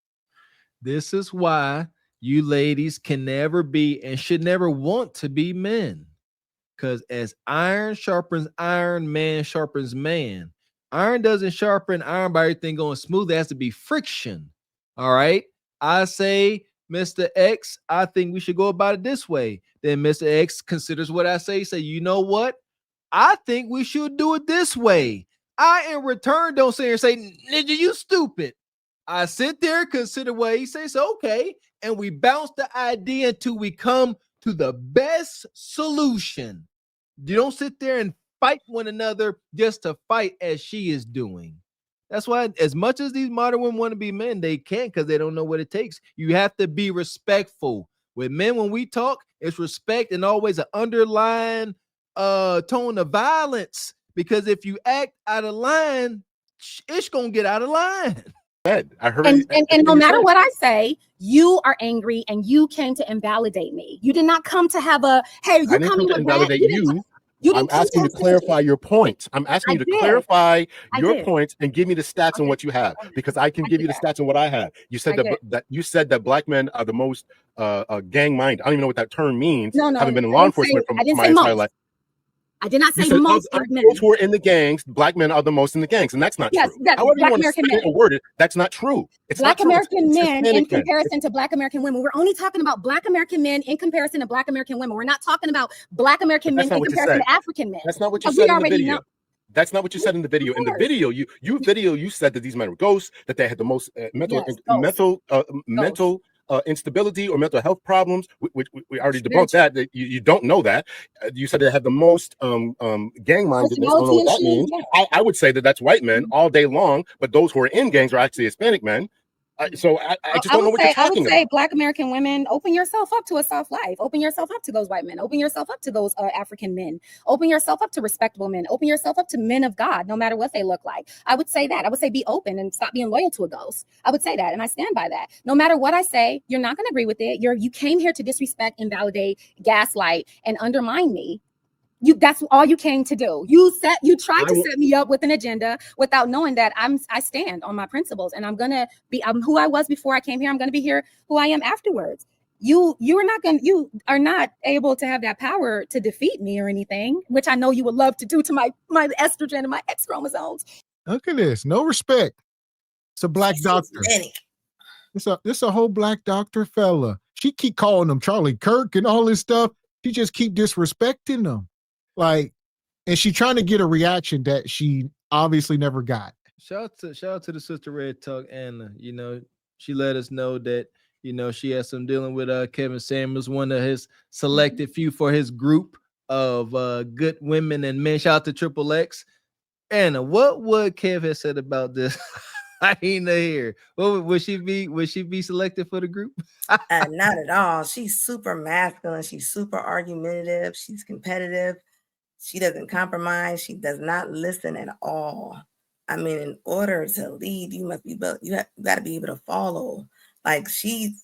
This is why you ladies can never be and should never want to be men. Because as iron sharpens iron, man sharpens man. Iron doesn't sharpen iron by everything going smooth. There has to be friction. All right. I say Mr. X, I think we should go about it this way. Then Mr. X considers what I say. Say, you know what? I think we should do it this way. I, in return, don't sit here and say, nigga, you stupid. I sit there, consider what he says, okay, and we bounce the idea until we come to the best solution. You don't sit there and fight one another just to fight as she is doing. That's why, as much as these modern women want to be men, they can't because they don't know what it takes. You have to be respectful. With men, when we talk, it's respect and always an underlying tone of violence. Because if you act out of line, it's gonna get out of line. I heard And everything no you matter said. what I say, you are angry and you came to invalidate me. You did not come to have a, hey, I you didn't come coming to with that? invalidate You didn't, you. you I'm didn't come asking you to to clarify your points. I'm asking I you to did. clarify I your did. points and give me the stats on Okay. what you have, because I can I give did you the that. stats on what I have. You said I that, did. that you said that black men are the most gang minded. I don't even know what that term means. No, Having been in I law didn't say, enforcement for I didn't my say entire most. life. I did not You say said most of black men. those who are in the gangs, black men are the most in the gangs, and that's not Yes, true. that However you Black want to American say it men. or word it, that's not true. It's Black not true. American It's men in Hispanic men. comparison to Black American women. We're only talking about Black American men in comparison to Black American women. We're not talking about Black American men That's not in what you comparison said. to African men. That's not what you Because we said in the already video. know. That's not what you said in the video. In the video, you said that these men were ghosts, that they had the most mental instability or mental health problems, which we already debunked that you don't know that. You said they had the most gang mindedness. I don't know what that means. I would say that that's white men all day long, but those who are in gangs are actually Hispanic men. So I just don't know what you're talking about. Black American women, open yourself up to a soft life. Open yourself up to those white men. Open yourself up to those African men. Open yourself up to respectable men. Open yourself up to men of God, no matter what they look like. I would say that. I would say be open and stop being loyal to a ghost. I would say that, and I stand by that. No matter what I say, you're not going to agree with it. You came here to disrespect, invalidate, gaslight, and undermine me. That's all you came to do. You tried to set me up with an agenda without knowing that I stand on my principles, and I'm who I was before I came here. I'm gonna be here who I am afterwards. You are not able to have that power to defeat me or anything, which I know you would love to do to my estrogen and my X chromosomes. Look at this. No respect. It's a black doctor. It's a whole black doctor fella. She keep calling him Charlie Kirk and all this stuff. She just keep disrespecting them. Like, and she trying to get a reaction that she obviously never got. Shout out to the sister Red Talk Anna. She let us know that she has some dealing with Kevin Samuels, one of his selected few for his group of good women and men. Shout out to Triple X. Anna, what would Kev have said about this? I ain't here. Would she be selected for the group? Not at all. She's super masculine. She's super argumentative. She's competitive. She doesn't compromise. She does not listen at all. I mean, in order to lead, you got to be able to follow. Like she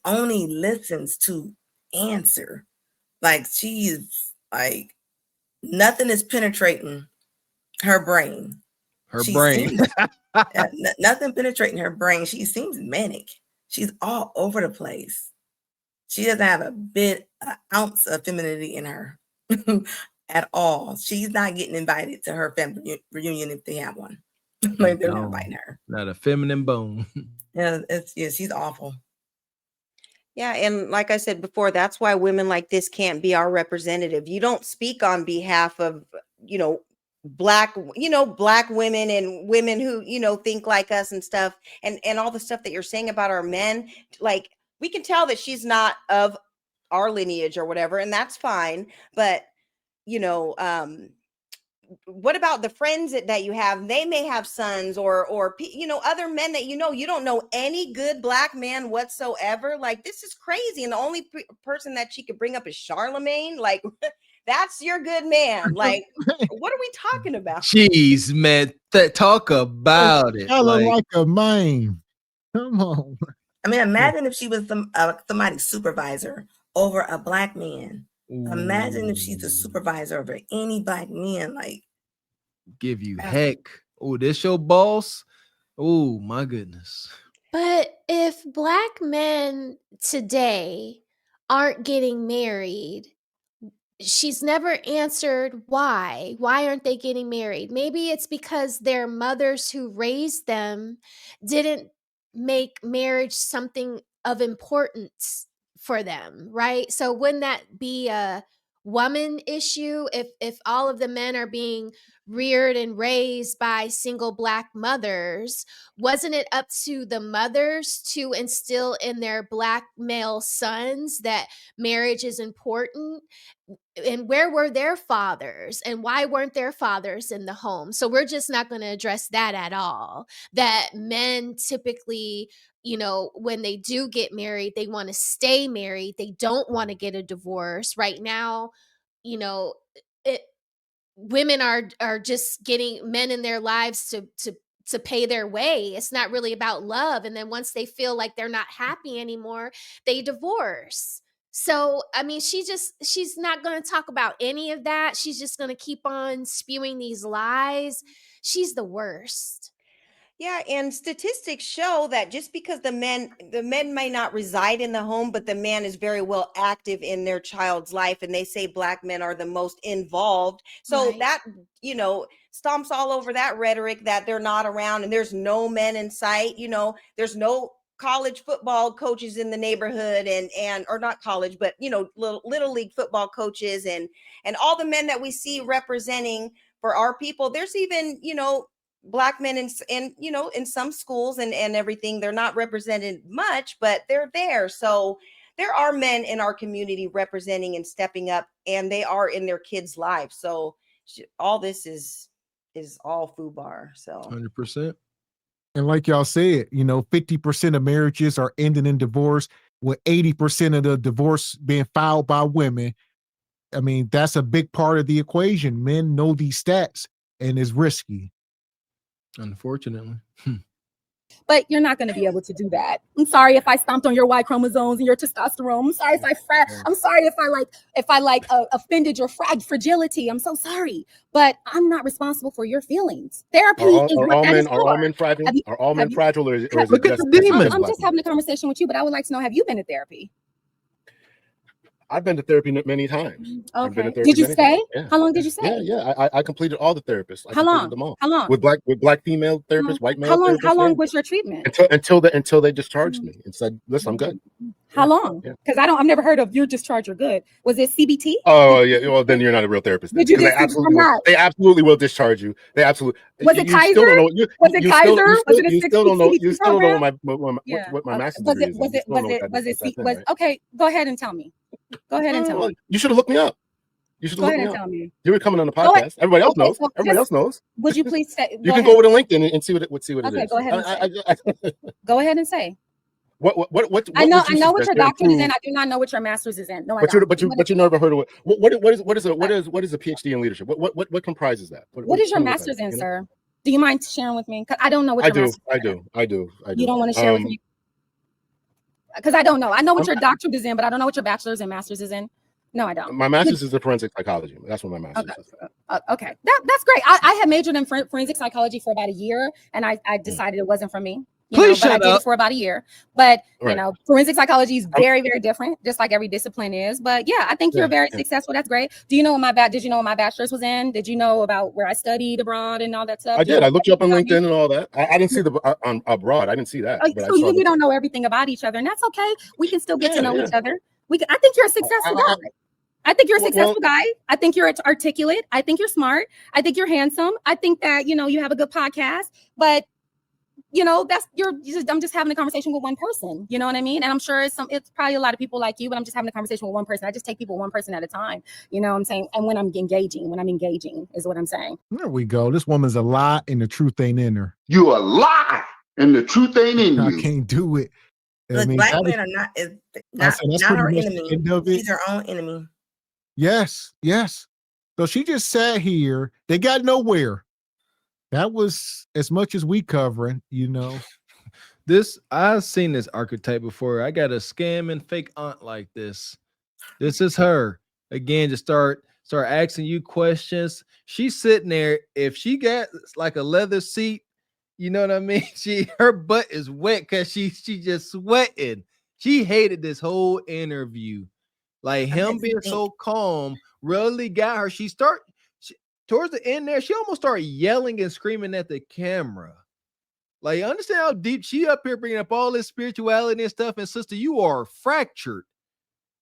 only listens to answer. Like she's like nothing is penetrating her brain. Nothing penetrating her brain. She seems manic. She's all over the place. She doesn't have an ounce of femininity in her. At all. She's not getting invited to her family reunion if they have one. Like they're not inviting her. Not a feminine bone. Yeah, she's awful. Yeah, and like I said before, that's why women like this can't be our representative. You don't speak on behalf of, black women and women who, think like us and stuff, and all the stuff that you're saying about our men. Like, we can tell that she's not of our lineage or whatever, and that's fine. But what about the friends that you have? They may have sons or other men that you don't know any good black man whatsoever. Like, this is crazy. And the only person that she could bring up is Charlemagne. Like, that's your good man. Like, what are we talking about? Jeez, man, talk about it. Like a man. Come on. I mean, imagine if she was somebody's supervisor over a black man. Imagine if she's a supervisor over any black man. Like, give you heck. Oh, this your boss? Oh, my goodness. But if black men today aren't getting married, she's never answered why. Why aren't they getting married? Maybe it's because their mothers who raised them didn't make marriage something of importance for them, right? So wouldn't that be a woman issue if all of the men are being reared and raised by single Black mothers? Wasn't it up to the mothers to instill in their Black male sons that marriage is important? And where were their fathers, and why weren't their fathers in the home? So we're just not going to address that at all. That men typically, when they do get married, they want to stay married. They don't want to get a divorce. Right now, it, women are just getting men in their lives to pay their way. It's not really about love. And then once they feel like they're not happy anymore, they divorce. So, I mean, she's not going to talk about any of that. She's just going to keep on spewing these lies. She's the worst. Yeah, and statistics show that just because the men may not reside in the home, but the man is very well active in their child's life, and they say Black men are the most involved. So Right. that, stomps all over that rhetoric that they're not around and there's no men in sight. There's no college football coaches in the neighborhood and or not college, but little league football coaches and all the men that we see representing for our people. There's even, Black men in some schools and everything. They're not represented much, but they're there. So there are men in our community representing and stepping up, and they are in their kids' lives. So all this is all FUBAR. So 100%. And like y'all said, 50% of marriages are ending in divorce, with 80% of the divorce being filed by women. I mean, that's a big part of the equation. Men know these stats, and it's risky. Unfortunately. But you're not going to be able to do that. I'm sorry if I stomped on your Y chromosomes and your testosterone. I'm sorry if I'm sorry if I offended your fragility. I'm so sorry, but I'm not responsible for your feelings. Therapy is what that is for. Are all men fragile? Are all men fragile, or is it Look at just? the demons. I'm just having a conversation with you, but I would like to know: have you been to therapy? I've been to therapy many times. I've been to Okay. therapy Did you many stay? times. Yeah. How long did you stay? Yeah. I completed all the therapists. I How long? completed them all. How long? With black female therapists, white male How long? therapists. How long yeah. was your treatment? Until they discharged me and said, "Listen, I'm good." How long? Because I've never heard of your discharge. You're good. Was it CBT? Oh yeah. Well, then you're not a real therapist. Then, Did you because they absolutely will discharge you. They absolutely. Was it you Kaiser? Still don't know, Was it Kaiser? Was it a 6 still don't know. You still don't know program? what my master's degree is. Okay, go ahead and tell me. Go ahead and tell me. You should have looked me up. You should Go have ahead looked and me tell up. me. You were coming on the Go ahead. podcast. Everybody else knows. so Everybody else knows. Would you please say? You can go over to LinkedIn and see what it is. Go ahead and say. Go ahead and say. What I know what your doctorate is in. I do not know what your master's is in. No, I don't. But you never heard of what is a PhD in leadership? What comprises that? What is your master's in, sir? Do you mind sharing with me? Because I don't know what your master's is in. I do. You don't want to share with me? Because I don't know. I know what your doctorate is in, but I don't know what your bachelor's and master's is in. No, I don't. My master's is in forensic psychology. That's what my master's is. Okay. That's great. I had majored in forensic psychology for about a year, and I decided it wasn't for me. Please but I shut did up. it for about a year. But Right. Forensic psychology is very, very different, just like every discipline is. But yeah, I think you're very successful. That's great. Do you know what did you know what my bachelor's was in? Did you know about where I studied abroad and all that stuff? I did. I looked you up on LinkedIn and all that. I didn't see on abroad. I didn't see that. But So we don't know everything about each other, and that's okay. We can still get to know each other. I think you're a successful guy. I think you're a successful guy. I think you're articulate. I think you're smart. I think you're handsome. I think that you have a good podcast. But I'm just having a conversation with one person. You know what I mean? And I'm sure it's probably a lot of people like you, but I'm just having a conversation with one person. I just take people one person at a time. You know what I'm saying? And when I'm engaging is what I'm saying. There we go. This woman's a lie and the truth ain't in her. You a lie, and the truth ain't in I you. can't do it. Look, black men are not our enemy. He's our own enemy. Yes. So she just sat here. They got nowhere. That was as much as we covering, I've seen this archetype before. I got a scam and fake aunt like this. This is her. Again, to start asking you questions. She's sitting there. If she got like a leather seat, you know what I mean? Her butt is wet because she just sweating. She hated this whole interview. Like him being so calm really got her. Towards the end there, she almost started yelling and screaming at the camera. Like, understand how deep she up here bringing up all this spirituality and stuff. And sister, you are fractured.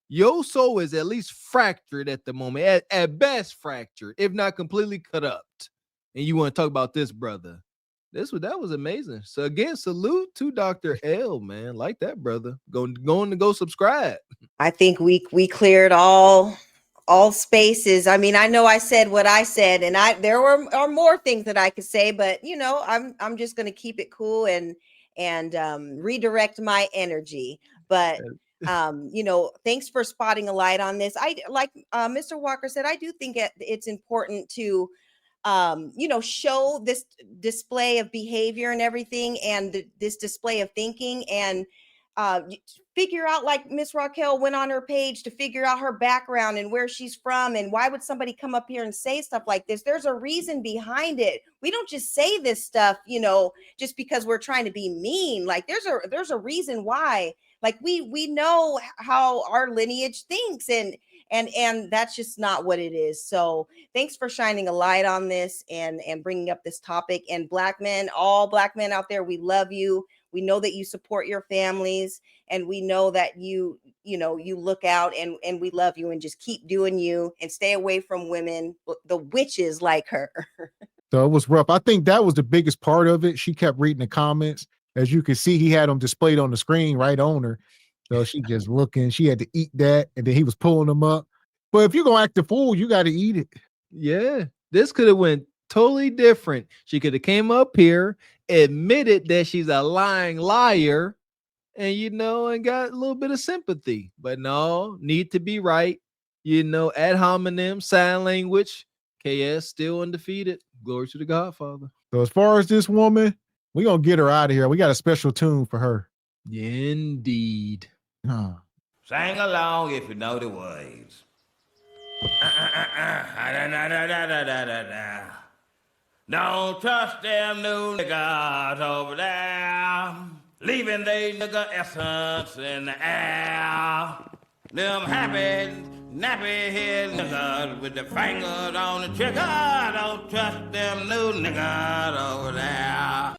Your soul is at least fractured at the moment, at best fractured, if not completely cut up. And you want to talk about this, brother? That was amazing. So again, salute to Dr. L, man. Like that, brother. Going to go subscribe. I think we cleared all spaces. I mean, I know I said what I said, and there are more things that I could say, but you know, I'm just going to keep it cool and redirect my energy. But you know, thanks for spotting a light on this. I like Mr. Walker said, I do think it's important to you know, show this display of behavior and everything, and this display of thinking, and figure out, like Miss Raquel went on her page to figure out her background and where she's from, and why would somebody come up here and say stuff like this? There's a reason behind it. We don't just say this stuff, you know, just because we're trying to be mean. Like there's a reason why. Like we know how our lineage thinks, and that's just not what it is. So thanks for shining a light on this and bringing up this topic. And Black men, all Black men out there, we love you. We know that you support your families, and we know that you know, you look out, and we love you, and just keep doing you and stay away from women, the witches like her. So it was rough. I think that was the biggest part of it. She kept reading the comments. As you can see, he had them displayed on the screen right on her. So she just looking, she had to eat that, and then he was pulling them up. But if you're going to act the fool, you got to eat it. Yeah, this could have went totally different. She could have came up here, admitted that she's a lying liar, and, you know, and got a little bit of sympathy. But no, need to be right. You know, ad hominem, sign language, KS still undefeated. Glory to the Godfather. So as far as this woman, we're going to get her out of here. We got a special tune for her. Indeed. Sing along if you know the words. Don't trust them new niggas over there, leaving they nigga essence in the air. Them happy, nappy head niggas with the fingers on the trigger. Don't trust them new niggas over there.